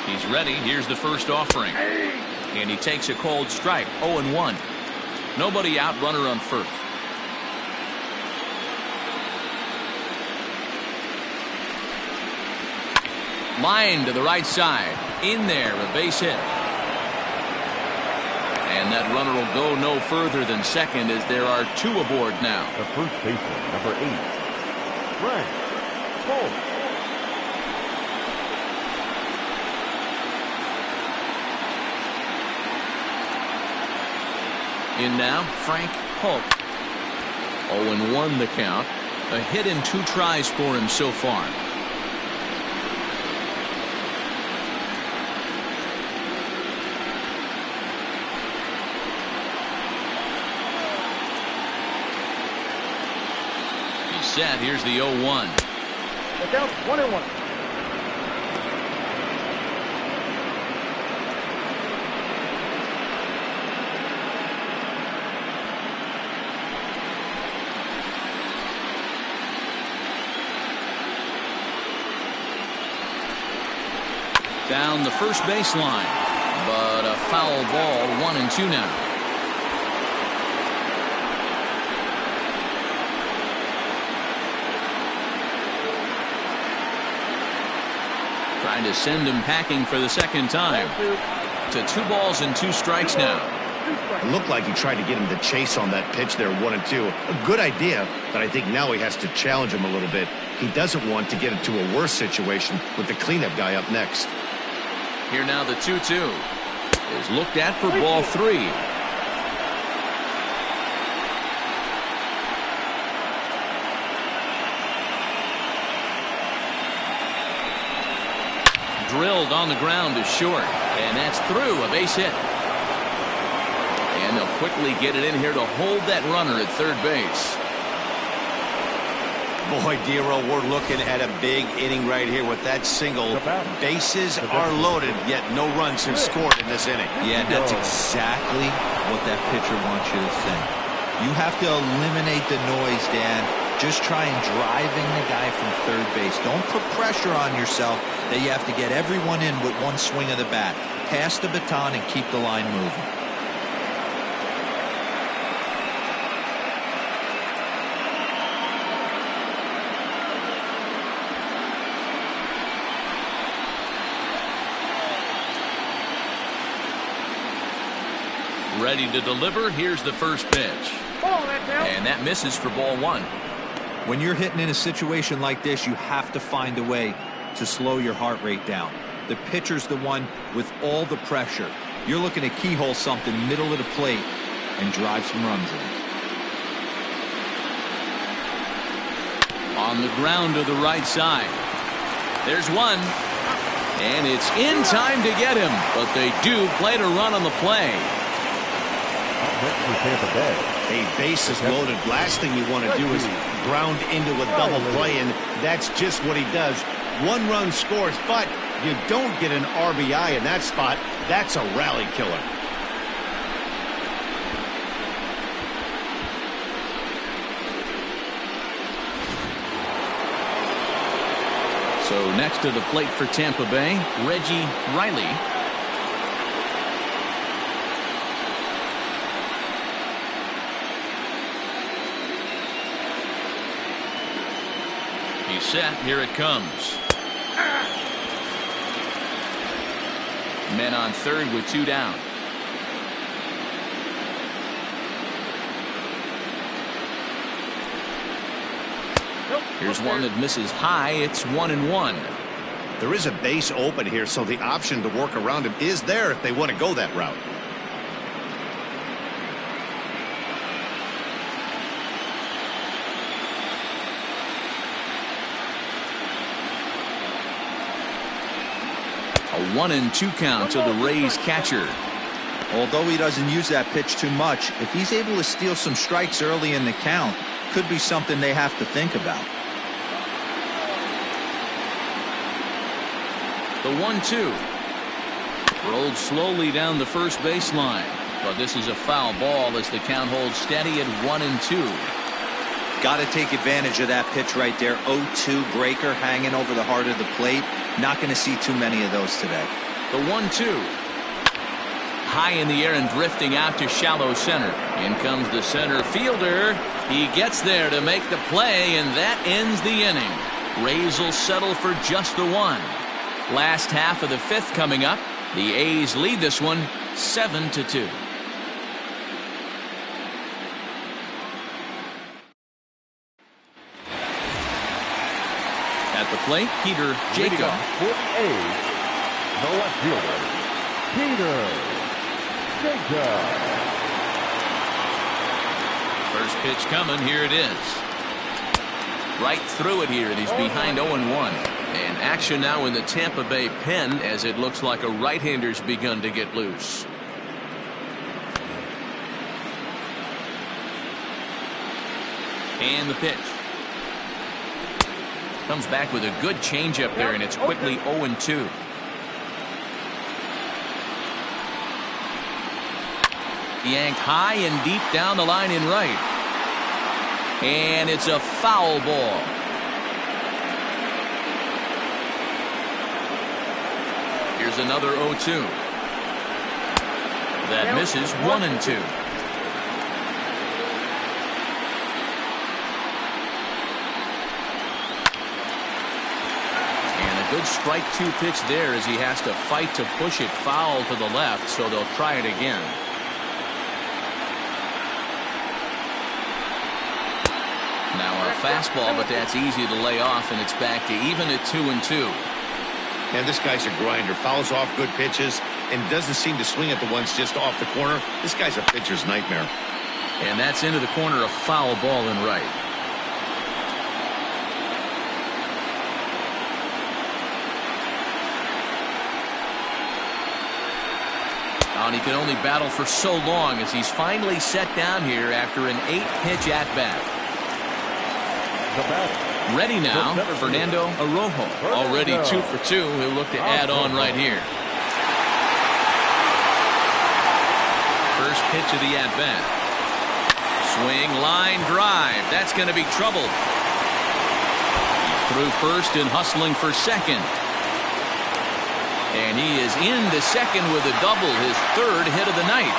He's ready. Here's the first offering. And he takes a cold strike. 0-1. Nobody out, runner on first. Line to the right side. In there, a base hit. And that runner will go no further than second as there are 2 aboard now. The first baseman, number 8, Frank Pull. In now, Frank Polk. 0-1 the count. A hit in 2 tries for him so far. He's set. Here's the 0-1. The count 1-1. Down the first baseline, but a foul ball. 1-2 now. Trying to send him packing for the second time. To 2 balls and 2 strikes now. It looked like he tried to get him to chase on that pitch there, 1-2. A good idea, but I think now he has to challenge him a little bit. He doesn't want to get into a worse situation with the cleanup guy up next. Here now the 2-2 is looked at for ball 3. Drilled on the ground is short, and that's through. A base hit. And they'll quickly get it in here to hold that runner at third base. Boy, Dero, we're looking at a big inning right here with that single. Bases are loaded, yet no runs have scored in this inning. Yeah, that's exactly what that pitcher wants you to think. You have to eliminate the noise, Dan. Just try and driving the guy from third base. Don't put pressure on yourself that you have to get everyone in with one swing of the bat. Pass the baton and keep the line moving. Ready to deliver. Here's the first pitch. And that misses for ball 1. When you're hitting in a situation like this, you have to find a way to slow your heart rate down. The pitcher's the one with all the pressure. You're looking to keyhole something middle of the plate and drive some runs in. On the ground to the right side. There's one. And it's in time to get him. But they do play to run on the play. A base is loaded. Last thing you want to do is ground into a double play, and that's just what he does. 1 run scores, but you don't get an RBI in that spot. That's a rally killer. So next to the plate for Tampa Bay, Reggie Riley. He's set. Here it comes. Men on third with 2 down. Here's one that misses high. It's 1-1. There is a base open here, so the option to work around him is there if they want to go that route. A 1-2 count to the Rays catcher. Although he doesn't use that pitch too much, if he's able to steal some strikes early in the count, could be something they have to think about. The 1-2. Rolled slowly down the first baseline. But this is a foul ball as the count holds steady at 1-2. Got to take advantage of that pitch right there. 0-2 breaker hanging over the heart of the plate. Not going to see too many of those today. The 1-2. High in the air and drifting out to shallow center. In comes the center fielder. He gets there to make the play, and that ends the inning. Rays will settle for just the 1. Last half of the 5th coming up. The A's lead this one 7-2. At the plate, Peter Leading Jacob. off for the A's, the left fielder, Peter Jacob. First pitch coming. Here it is. Right through it here, and he's behind 0-1. And action now in the Tampa Bay pen as it looks like a right-hander's begun to get loose. And the pitch. Comes back with a good changeup there, and it's quickly 0-2. Yanked high and deep down the line in right. And it's a foul ball. Here's another 0-2. That misses 1-2. Good strike two pitch there as he has to fight to push it foul to the left, so they'll try it again. Now a fastball, but that's easy to lay off, and it's back to even at 2-2. And this guy's a grinder. Fouls off good pitches and doesn't seem to swing at the ones just off the corner. This guy's a pitcher's nightmare. And that's into the corner, a foul ball in right. And he can only battle for so long as he's finally set down here after an 8-pitch at-bat. Ready now, Fernando Arrojo. Already 2 for 2. He'll look to add on right here. First pitch of the at-bat. Swing, line drive. That's going to be trouble. Through first and hustling for second. And he is into second with a double, his third hit of the night.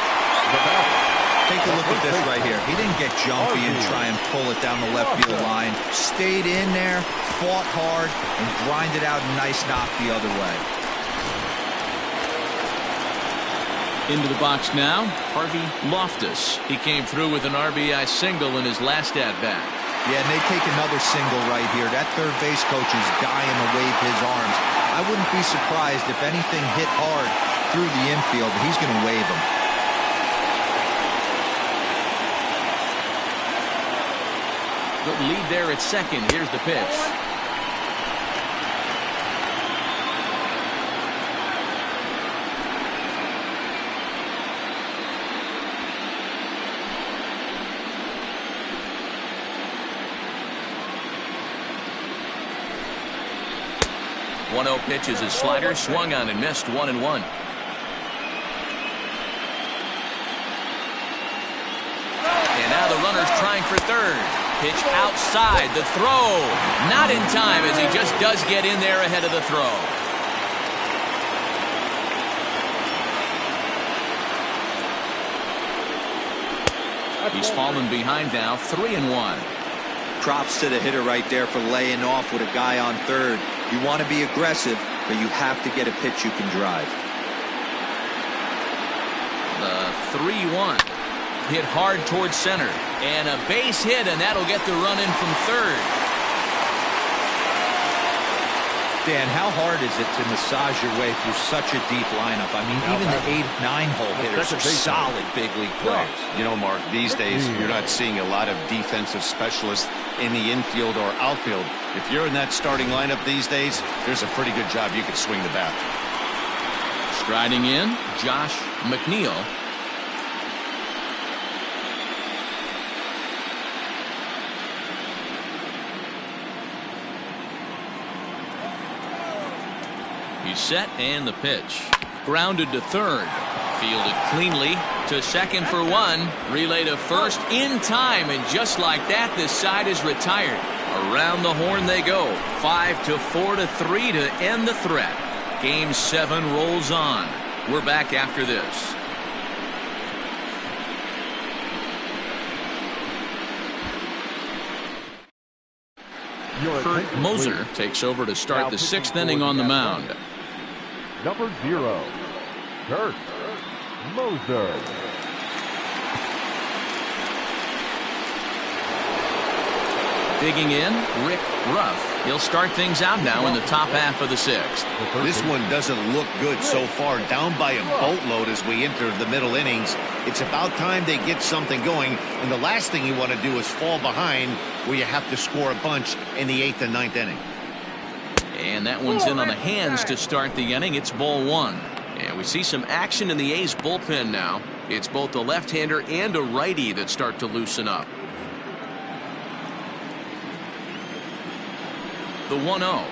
Take a look at this right here. He didn't get jumpy and try and pull it down the left field line. Stayed in there, fought hard, and grinded out a nice knock the other way. Into the box now, Harvey Loftus. He came through with an RBI single in his last at-bat. Yeah, and they take another single right here. That third base coach is dying to wave his arms. I wouldn't be surprised if anything hit hard through the infield. He's going to wave them. Good lead there at second. Here's the pitch. One-0 pitch is his slider, swung on and missed 1-1. And now the runner's trying for third. Pitch outside, the throw. Not in time as he just does get in there ahead of the throw. He's fallen behind now, 3-1. Props to the hitter right there for laying off with a guy on third. You want to be aggressive, but you have to get a pitch you can drive. The 3-1. Hit hard towards center. And a base hit, and that'll get the run in from third. Dan, how hard is it to massage your way through such a deep lineup? I mean, even the 8-9 hole hitters are solid big league players. You know, Mark, these days you're not seeing a lot of defensive specialists in the infield or outfield. If you're in that starting lineup these days, there's a pretty good job you could swing the bat. Striding in, Josh McNeil. He's set, and the pitch. Grounded to third. Fielded cleanly to second for one. Relay to first in time, and just like that, this side is retired. Around the horn they go. 5-4-3 to end the threat. Game 7 rolls on. We're back after this. Kurt Moser takes over to start the 6th inning on the mound. Number 0, Kurt Moser. Digging in, Rick Ruff. He'll start things out now in the top half of the sixth. This one doesn't look good so far. Down by a boatload as we enter the middle innings. It's about time they get something going. And the last thing you want to do is fall behind where you have to score a bunch in the 8th and 9th inning. And that one's in on the hands to start the inning. It's ball one. And we see some action in the A's bullpen now. It's both a left-hander and a righty that start to loosen up. The 1-0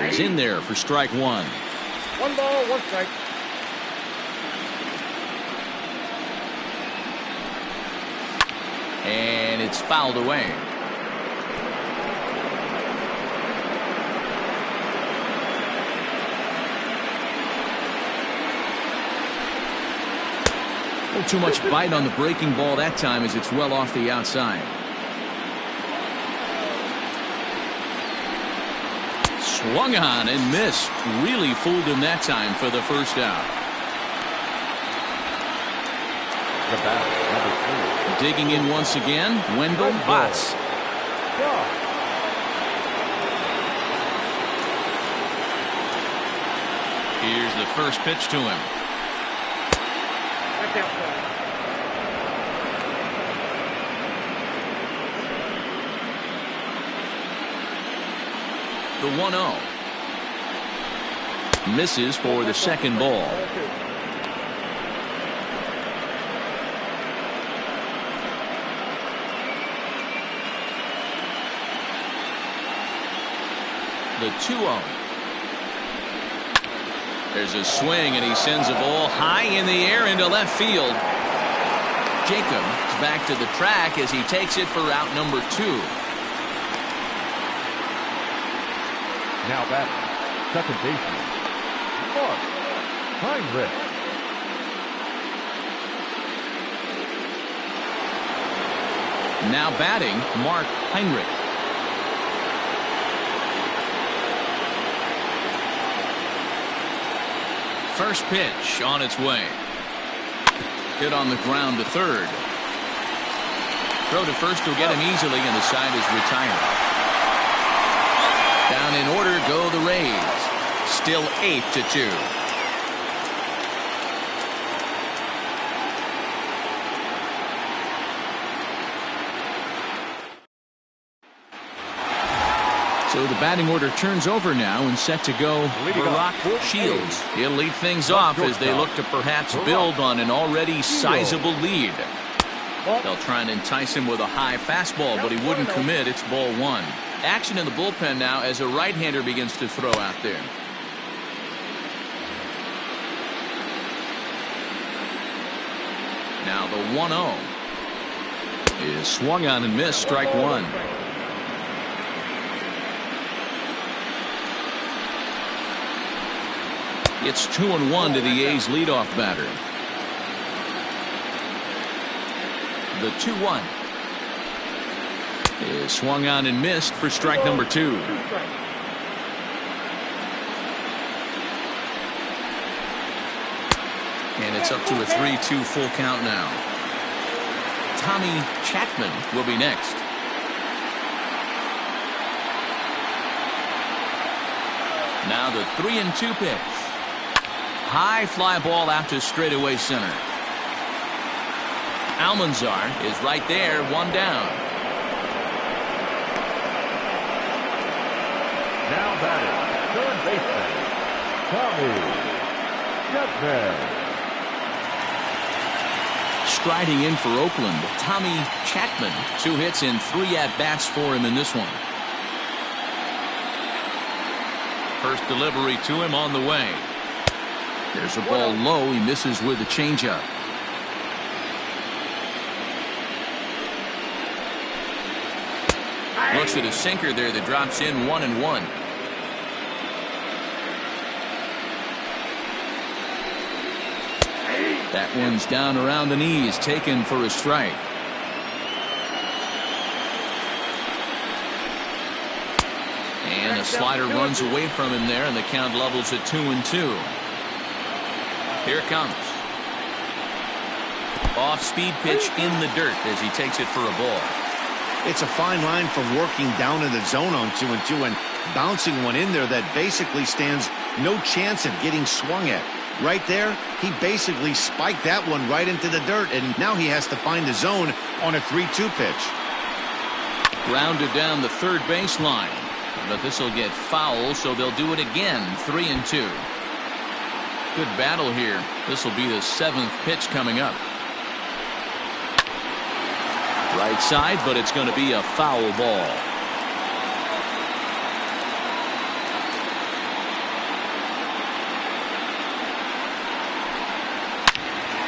is in there for strike one. 1 ball, 1 strike. And it's fouled away. A little too much bite on the breaking ball that time as it's well off the outside. Swung on and missed. Really fooled him that time for the first out. The bat, number 3. Digging in once again, Wendell Botts. Here's the first pitch to him. The 1-0 misses for the second ball. The 2-0. There's a swing and he sends a ball high in the air into left field. Jacobs back to the track as he takes it for out number 2. Now back, second baseman, Mark Heinrich. Now batting, Mark Heinrich. First pitch on its way. Hit on the ground to third. Throw to first will get him easily, and the side is retired. Down in order go the Rays. Still 8-2. So the batting order turns over now and set to go Barack Shields. He'll lead things off as they look to perhaps build on an already sizable lead. They'll try and entice him with a high fastball, but he wouldn't commit. It's ball one. Action in the bullpen now as a right-hander begins to throw out there. Now the 1-0 is swung on and missed, strike one. It's 2-1 to the A's leadoff batter. The 2-1 is swung on and missed for strike number 2. And it's up to a 3-2 full count now. Tommy Chapman will be next. Now the 3-2 pitch. High fly ball out to straightaway center. Almanzar is right there, one down. Now batting, third baseman, Tommy Chapman. Striding in for Oakland, Tommy Chapman. 2 hits and 3 at-bats for him in this one. First delivery to him on the way. There's a ball low. He misses with a changeup. Looks at a sinker there that drops in 1-1. That one's down around the knees, taken for a strike. And a slider runs away from him there, and the count levels at 2-2. Here it comes. Off-speed pitch in the dirt as he takes it for a ball. It's a fine line from working down in the zone on 2-2 and bouncing one in there that basically stands no chance of getting swung at. Right there, he basically spiked that one right into the dirt, and now he has to find the zone on a 3-2 pitch. Grounded down the third baseline, but this will get foul, so they'll do it again. 3-2. Good battle here. This will be the 7th pitch coming up. Right side, but it's going to be a foul ball.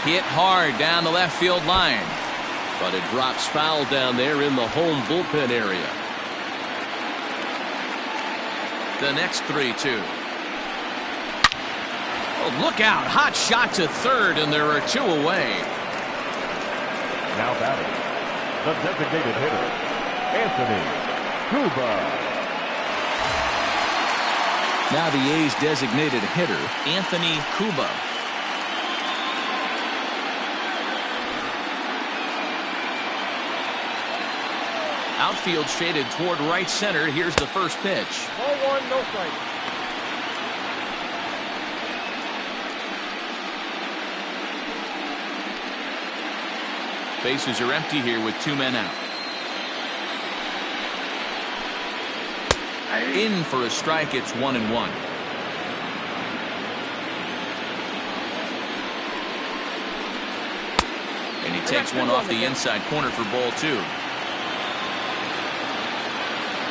Hit hard down the left field line, but it drops foul down there in the home bullpen area. The next 3-2. Oh, look out. Hot shot to third, and there are 2 away. Now batting, the designated hitter, Anthony Cuba. Now the A's designated hitter, Anthony Cuba. Outfield shaded toward right center. Here's the first pitch. Ball 1, no strike. Bases are empty here with 2 men out. In for a strike. It's 1-1. And he takes one off the inside corner for ball 2.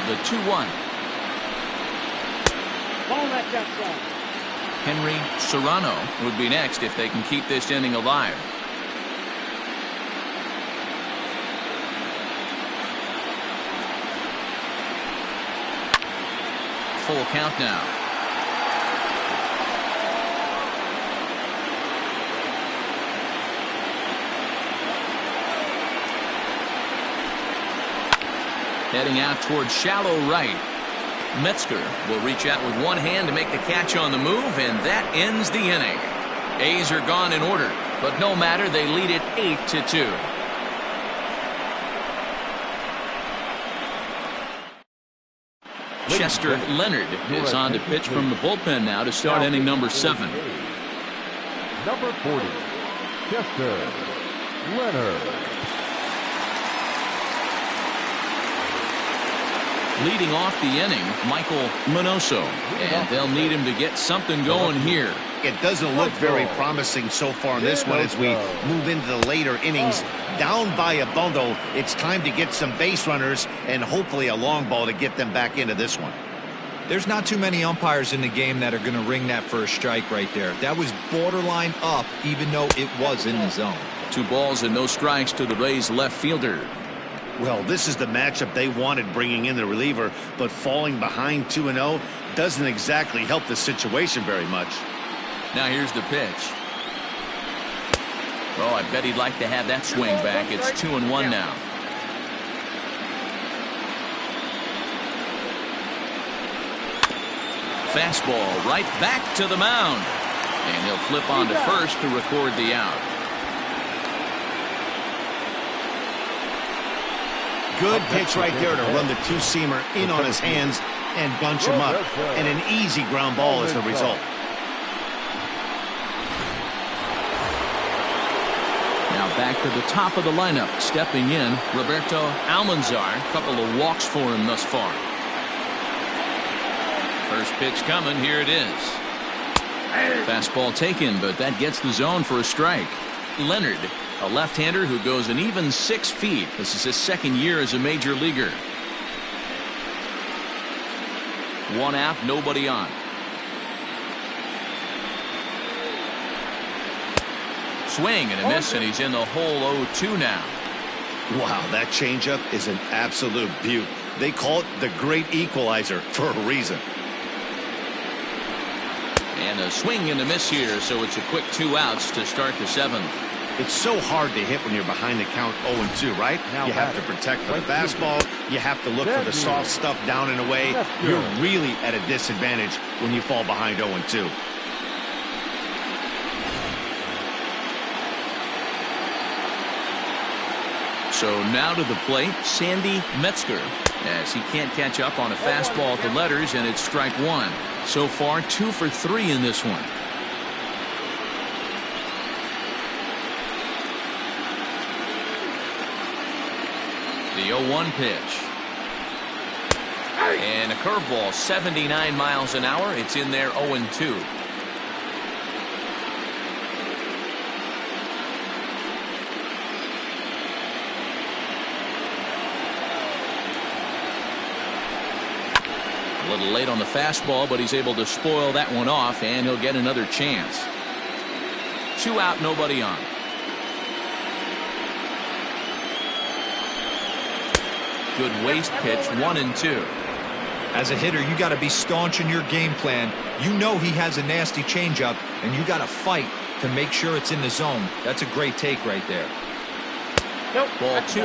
The 2-1. Ball that outside. Henry Serrano would be next if they can keep this inning alive. Full count now. Heading out towards shallow right. Metzger will reach out with one hand to make the catch on the move, and that ends the inning. A's are gone in order, but no matter, they lead it 8-2. Chester Leonard is on to pitch from the bullpen now to start inning number 7. Number 40, Chester Leonard. Leading off the inning, Michael Minoso, and they'll need him to get something going here. It doesn't look very promising so far in this one as we move into the later innings. Down by a bundle, it's time to get some base runners and hopefully a long ball to get them back into this one. There's not too many umpires in the game that are going to ring that first strike right there. That was borderline up, even though it was in the zone. 2 balls and no strikes to the Rays left fielder. Well, this is the matchup they wanted, bringing in the reliever, but falling behind 2-0 doesn't exactly help the situation very much. Now here's the pitch. Oh, I bet he'd like to have that swing back. It's 2-1 now. Fastball right back to the mound. And he'll flip on to first to record the out. Good pitch right there to run the 2-seamer in on his hands and bunch him up. And an easy ground ball is the result. Now back to the top of the lineup. Stepping in, Roberto Almanzar. A couple of walks for him thus far. First pitch coming. Here it is. Fastball taken, but that gets the zone for a strike. Leonard, a left-hander who goes an even 6 feet. This is his second year as a major leaguer. 1 out, nobody on. Swing and a miss, and he's in the hole 0-2 now. Wow, that changeup is an absolute beaut. They call it the great equalizer for a reason. And a swing and a miss here, so it's a quick 2 outs to start the 7th. It's so hard to hit when you're behind the count 0-2, right? You have to protect for the fastball. You have to look for the soft stuff down and away. You're really at a disadvantage when you fall behind 0-2. So now to the plate, Sandy Metzger, as he can't catch up on a fastball at the letters, and it's strike one. So far, 2 for 3 in this one. The 0-1 pitch. And a curveball, 79 miles an hour. It's in there, 0-2. A little late on the fastball, but he's able to spoil that one off, and he'll get another chance. 2 out, nobody on. Good waist pitch, 1-2. As a hitter, you got to be staunch in your game plan. You know he has a nasty changeup, and you got to fight to make sure it's in the zone. That's a great take right there. Nope. Ball 2.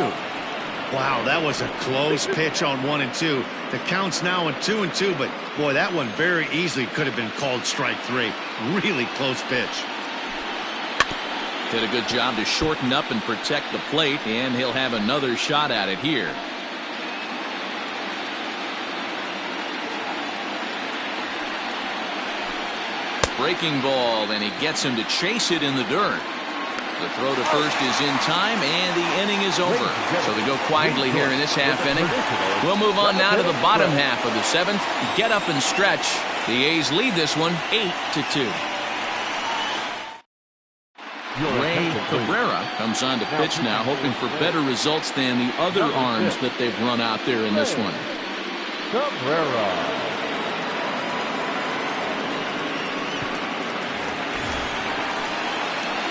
Wow, that was a close pitch on 1-2. The count's now in 2-2, but boy, that one very easily could have been called strike 3. Really close pitch. Did a good job to shorten up and protect the plate, and he'll have another shot at it here. Breaking ball, and he gets him to chase it in the dirt. The throw to first is in time, and the inning is over. So they go quietly here in this half inning. We'll move on now to the bottom half of the 7th. Get up and stretch. The A's lead this one 8-2. Ray Cabrera comes on to pitch now, hoping for better results than the other arms that they've run out there in this one. Cabrera.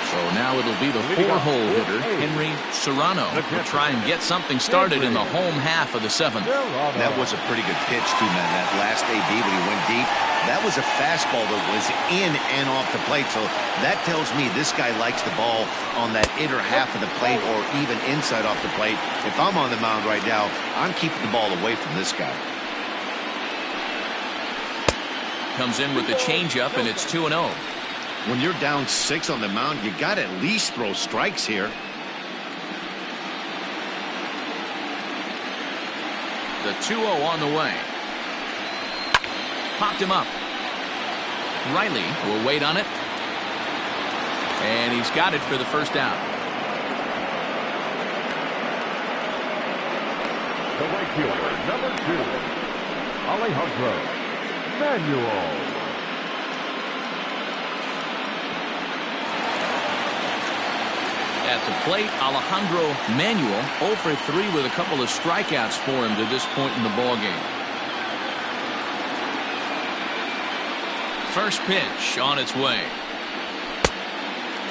So now it'll be the 4-hole hitter, Henry Serrano, to try and get something started in the home half of the 7th. That was a pretty good pitch, too, man. That last AB when he went deep, that was a fastball that was in and off the plate. So that tells me this guy likes the ball on that inner half of the plate or even inside off the plate. If I'm on the mound right now, I'm keeping the ball away from this guy. Comes in with the changeup, and it's 2-0. When you're down 6 on the mound, you got to at least throw strikes here. The 2-0 on the way. Popped him up. Riley will wait on it. And he's got it for the first out. The right fielder, number 2, Alejandro Manuel. At the plate, Alejandro Manuel 0 for 3 with a couple of strikeouts for him to this point in the ballgame. First pitch on its way.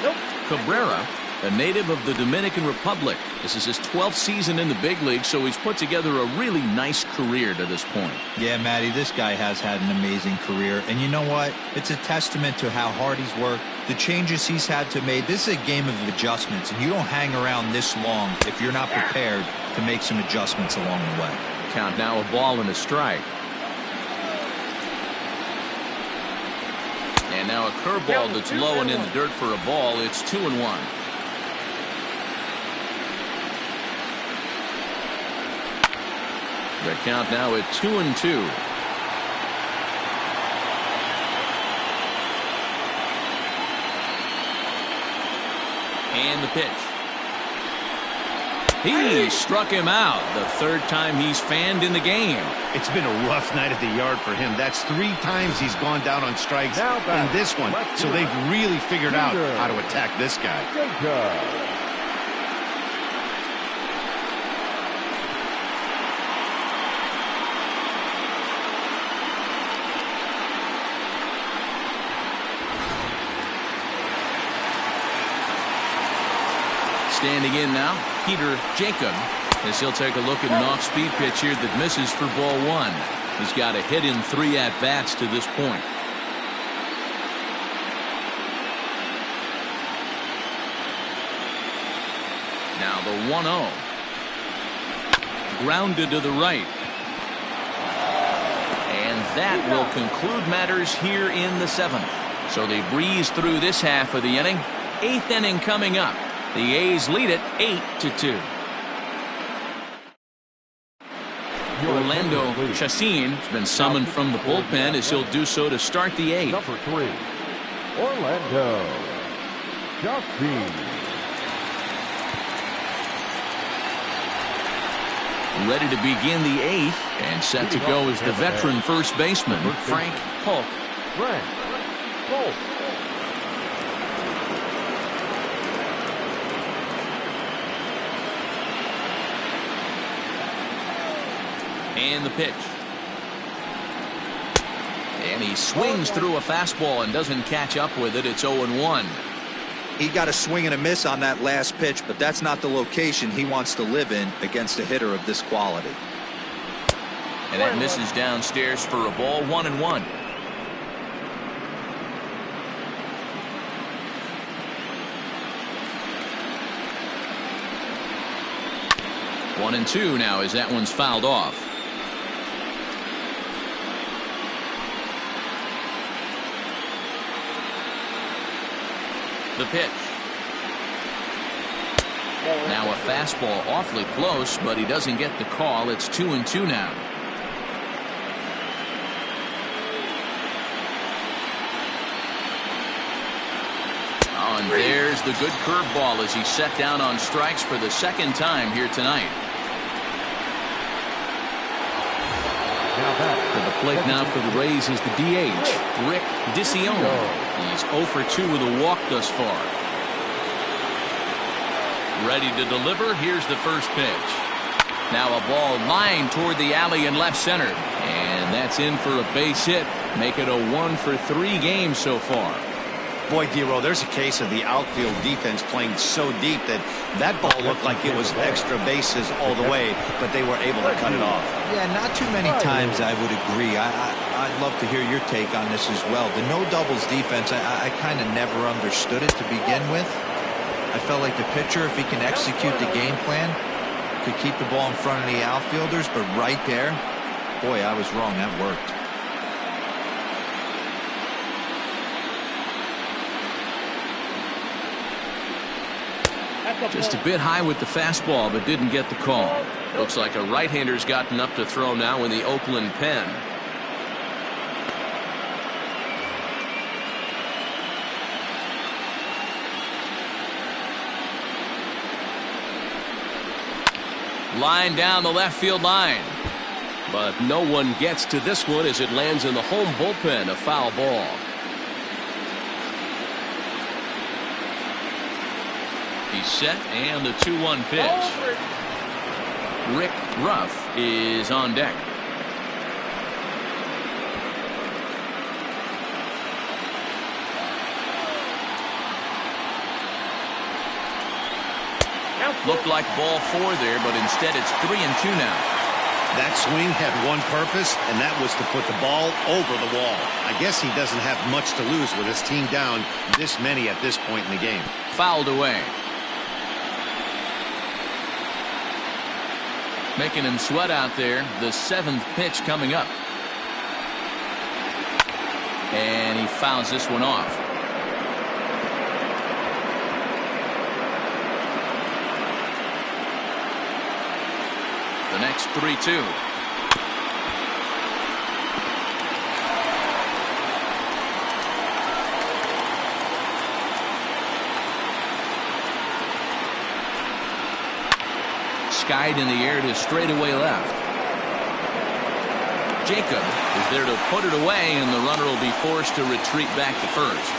Nope. Cabrera, a native of the Dominican Republic. This is his 12th season in the big league, so he's put together a really nice career to this point. Yeah, Matty, this guy has had an amazing career. And you know what? It's a testament to how hard he's worked, the changes he's had to make. This is a game of adjustments, and you don't hang around this long if you're not prepared to make some adjustments along the way. Count now, a ball and a strike. And now a curveball that's low and in the dirt for a ball. It's 2-1. The count now at 2-2. And the pitch. He struck him out. The 3rd time he's fanned in the game. It's been a rough night at the yard for him. That's 3 times he's gone down on strikes in this one. So they've really figured out how to attack this guy. Standing in now, Peter Jacob, as he'll take a look at an off-speed pitch here that misses for ball 1. He's got a hit in 3 at-bats to this point. Now the 1-0. Grounded to the right. And that will conclude matters here in the 7th. So they breeze through this half of the inning. 8th inning coming up. The A's lead it 8-2. Orlando Chassin has been summoned from the bullpen as he'll do so to start the 8th. Number 3, Orlando Chassin. Ready to begin the 8th and set to go is the veteran first baseman, Frank Polk. Frank Polk. And the pitch. And he swings through a fastball and doesn't catch up with it. It's 0-1. He got a swing and a miss on that last pitch, but that's not the location he wants to live in against a hitter of this quality. And that misses downstairs for a ball. 1-1. One and two now as that one's fouled off. The pitch. Now a fastball awfully close, but he doesn't get the call. It's 2-2 now. Oh, and there's the good curveball as he's set down on strikes for the second time here tonight. To the plate now for the Rays is the DH, Rick DeCione. He's 0 for 2 with a walk thus far. Ready to deliver. Here's the first pitch. Now a ball lined toward the alley in left center. And that's in for a base hit. Make it a 1 for 3 game so far. Boy, Dero, there's a case of the outfield defense playing so deep that that ball looked like it was extra bases all the way, but they were able to cut it off. Yeah, not too many times I would agree. I'd love to hear your take on this as well. The no doubles defense, I kind of never understood it to begin with. I felt like the pitcher, if he can execute the game plan, could keep the ball in front of the outfielders, but right there, boy, I was wrong. That worked. Just a bit high with the fastball, but didn't get the call. Looks like a right-hander's gotten up to throw now in the Oakland pen. Line down the left field line. But no one gets to this one as it lands in the home bullpen. A foul ball. He's set and the 2-1 pitch. Rick Ruff is on deck. Looked like ball 4 there, but instead it's 3-2 now. That swing had one purpose, and that was to put the ball over the wall. I guess he doesn't have much to lose with his team down this many at this point in the game. Fouled away. Making him sweat out there. The 7th pitch coming up. And he fouls this one off. The next 3-2. Skied in the air to straightaway left. Jacob is there to put it away, and the runner will be forced to retreat back to first.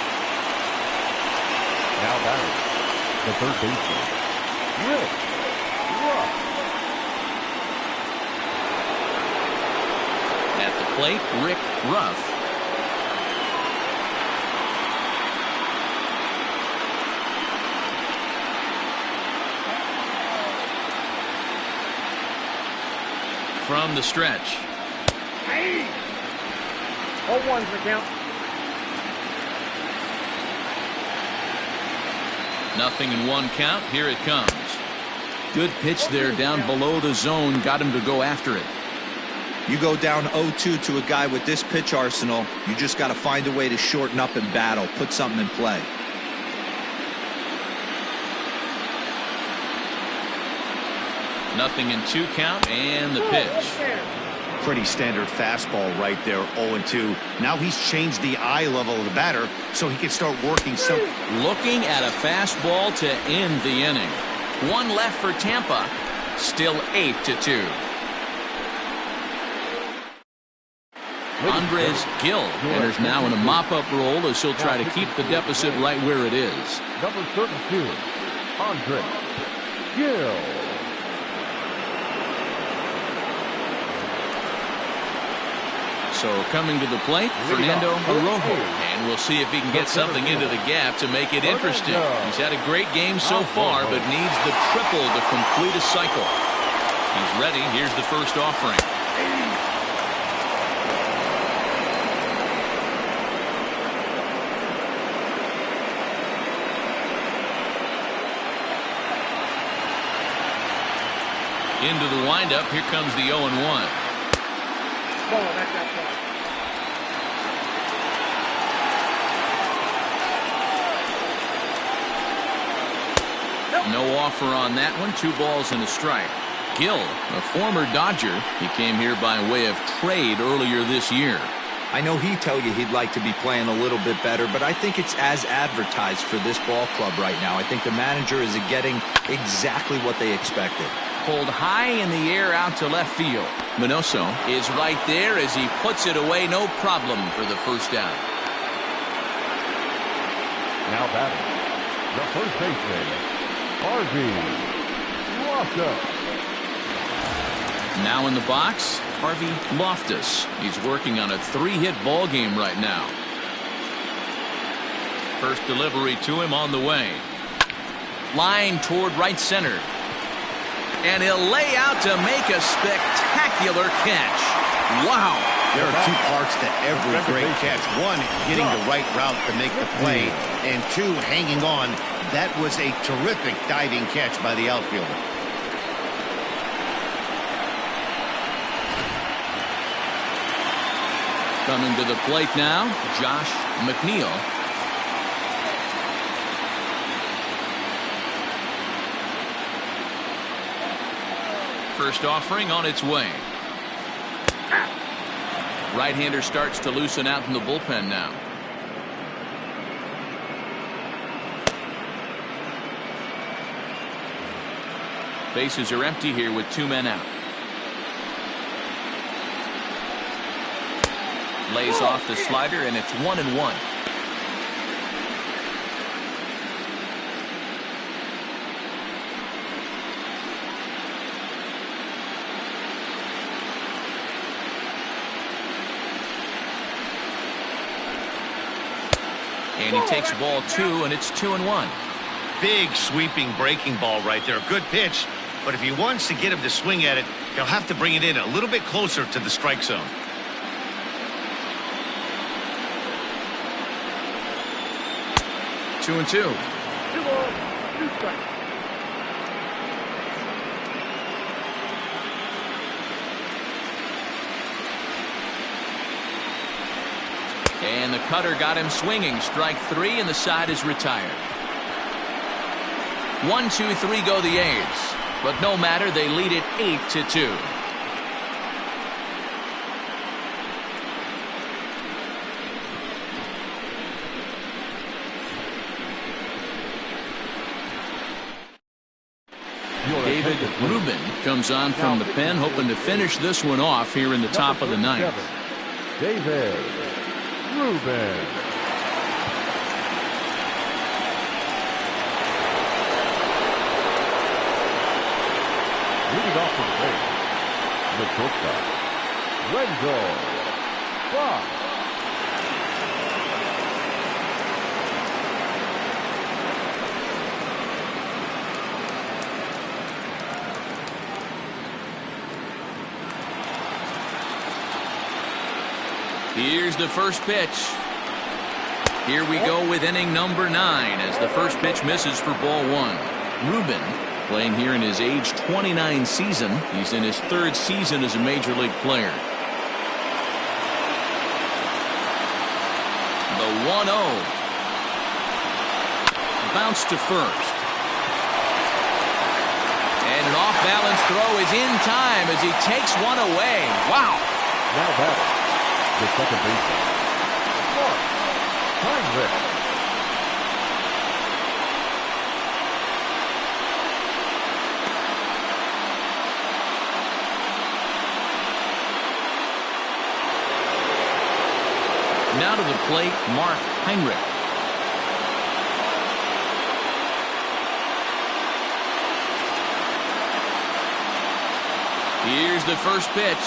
Now batting, the third baseman, Rick Ruff. At the plate, Rick Ruff. From the stretch. 0-1's the count. Nothing in 1 count. Here it comes. Good pitch there down below the zone. Got him to go after it. You go down 0-2 to a guy with this pitch arsenal, you just got to find a way to shorten up and battle, put something in play. 0-2 count and the pitch. Pretty standard fastball right there, 0-2. Now he's changed the eye level of the batter so he can start working some. Looking at a fastball to end the inning. One left for Tampa. Still 8-2. Andres Gill enters now in a mop-up role as he'll try to keep the deficit right where it is. Number 32, Andres Gill. So coming to the plate, Fernando Arrojo. And we'll see if he can get something into the gap to make it interesting. He's had a great game so far, but needs the triple to complete a cycle. He's ready. Here's the first offering. Into the windup. Here comes the 0-1. No offer on that one. 2 balls and a strike. Gill, a former Dodger. He came here by way of trade earlier this year. I know he'd tell you he'd like to be playing a little bit better, but I think it's as advertised for this ball club right now. I think the manager is getting exactly what they expected. Pulled high in the air out to left field. Minoso is right there as he puts it away. No problem for the first down. Now batting, the first baseman, Harvey Loftus. Now in the box, Harvey Loftus. He's working on a 3-hit ball game right now. First delivery to him on the way. Line toward right center. And he'll lay out to make a spectacular catch. Wow. There are 2 parts to every great catch. 1, getting the right route to make the play. And 2, hanging on. That was a terrific diving catch by the outfielder. Coming to the plate now, Josh McNeil. First offering on its way. Right-hander starts to loosen out in the bullpen now. Bases are empty here with 2 men out. Lays off the slider, and it's 1-1. And he takes ball 2, and it's 2-1. Big sweeping breaking ball right there. Good pitch. But if he wants to get him to swing at it, he'll have to bring it in a little bit closer to the strike zone. Two and two. 2 balls, 2 strikes. And the cutter got him swinging. Strike 3, and the side is retired. 1, 2, 3 go the A's. But no matter, they lead it 8-2. David Rubin comes on from the pen, hoping to finish this one off here in the top of the 9th. David Rubin. Leading off from the base, the shortstop, Renzo Fox. Here's the first pitch. Here we go with inning number 9 as the first pitch misses for ball 1. Rubin playing here in his age 29 season. He's in his 3rd season as a major league player. The 1-0. Bounce to first. And an off-balance throw is in time as he takes one away. Wow. Now batting, the second baseman, Mark Heinrich. Now to the plate, Mark Heinrich. Here's the first pitch.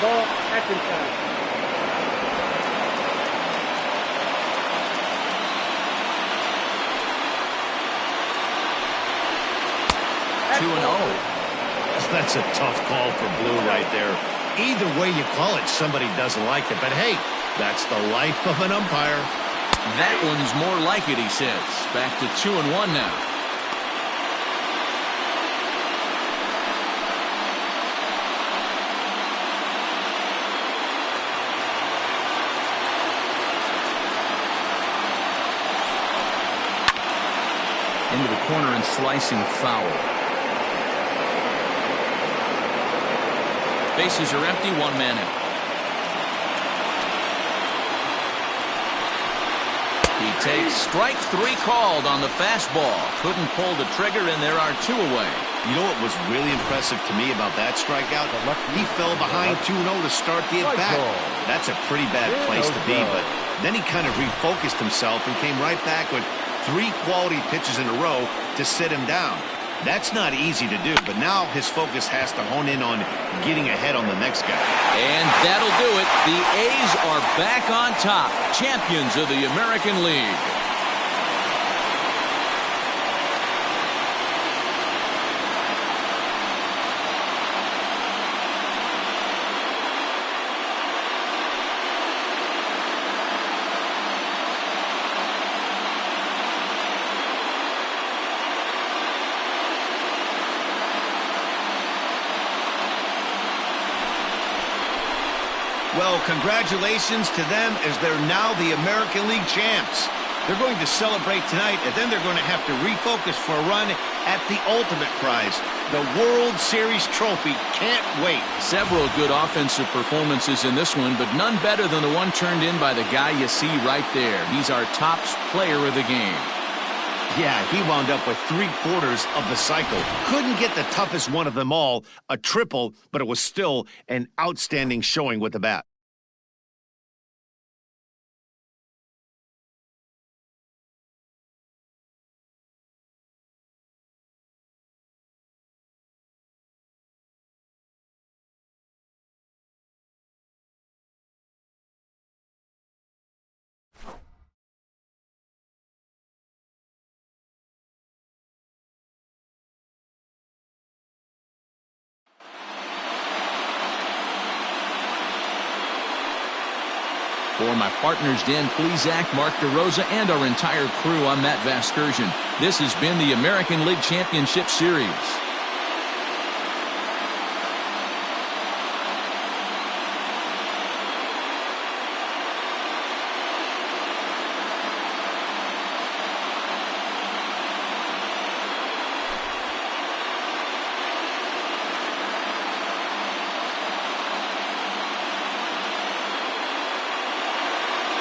Ball, action time. Two and oh. That's a tough call for Blue right there. Either way you call it, somebody doesn't like it. But hey, that's the life of an umpire. That one's more like it, he says. Back to 2-1 now. Into the corner and slicing foul. Bases are empty, one man out. He takes strike three called on the fastball. Couldn't pull the trigger, and there are two away. You know what was really impressive to me about that strikeout? He fell behind 2-0 to start the at-bat. That's a pretty bad place to be, but then he kind of refocused himself and came right back with 3 quality pitches in a row to sit him down. That's not easy to do, but now his focus has to hone in on getting ahead on the next guy. And that'll do it. The A's are back on top, champions of the American League. Well, congratulations to them as they're now the American League champs. They're going to celebrate tonight, and then they're going to have to refocus for a run at the ultimate prize, the World Series trophy. Can't wait. Several good offensive performances in this one, but none better than the one turned in by the guy you see right there. He's our top player of the game. Yeah, he wound up with 3/4 of the cycle. Couldn't get the toughest one of them all, a triple, but it was still an outstanding showing with the bat. For my partners, Dan Plesac, Mark DeRosa, and our entire crew, I'm Matt Vasgersian. This has been the American League Championship Series.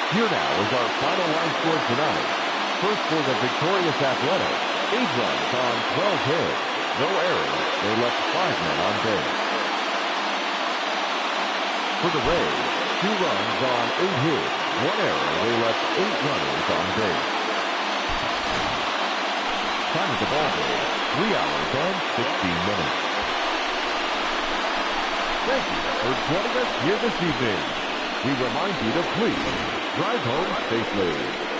Here now is our final line score tonight. First for the victorious Athletic, 8 runs on 12 hits. No errors. They left 5 men on base. For the Rays, 2 runs on 8 hits. 1 error. They left 8 runners on base. Time of the ball game, 3 hours and 16 minutes. Thank you for joining us here this evening. We remind you to please drive home safely.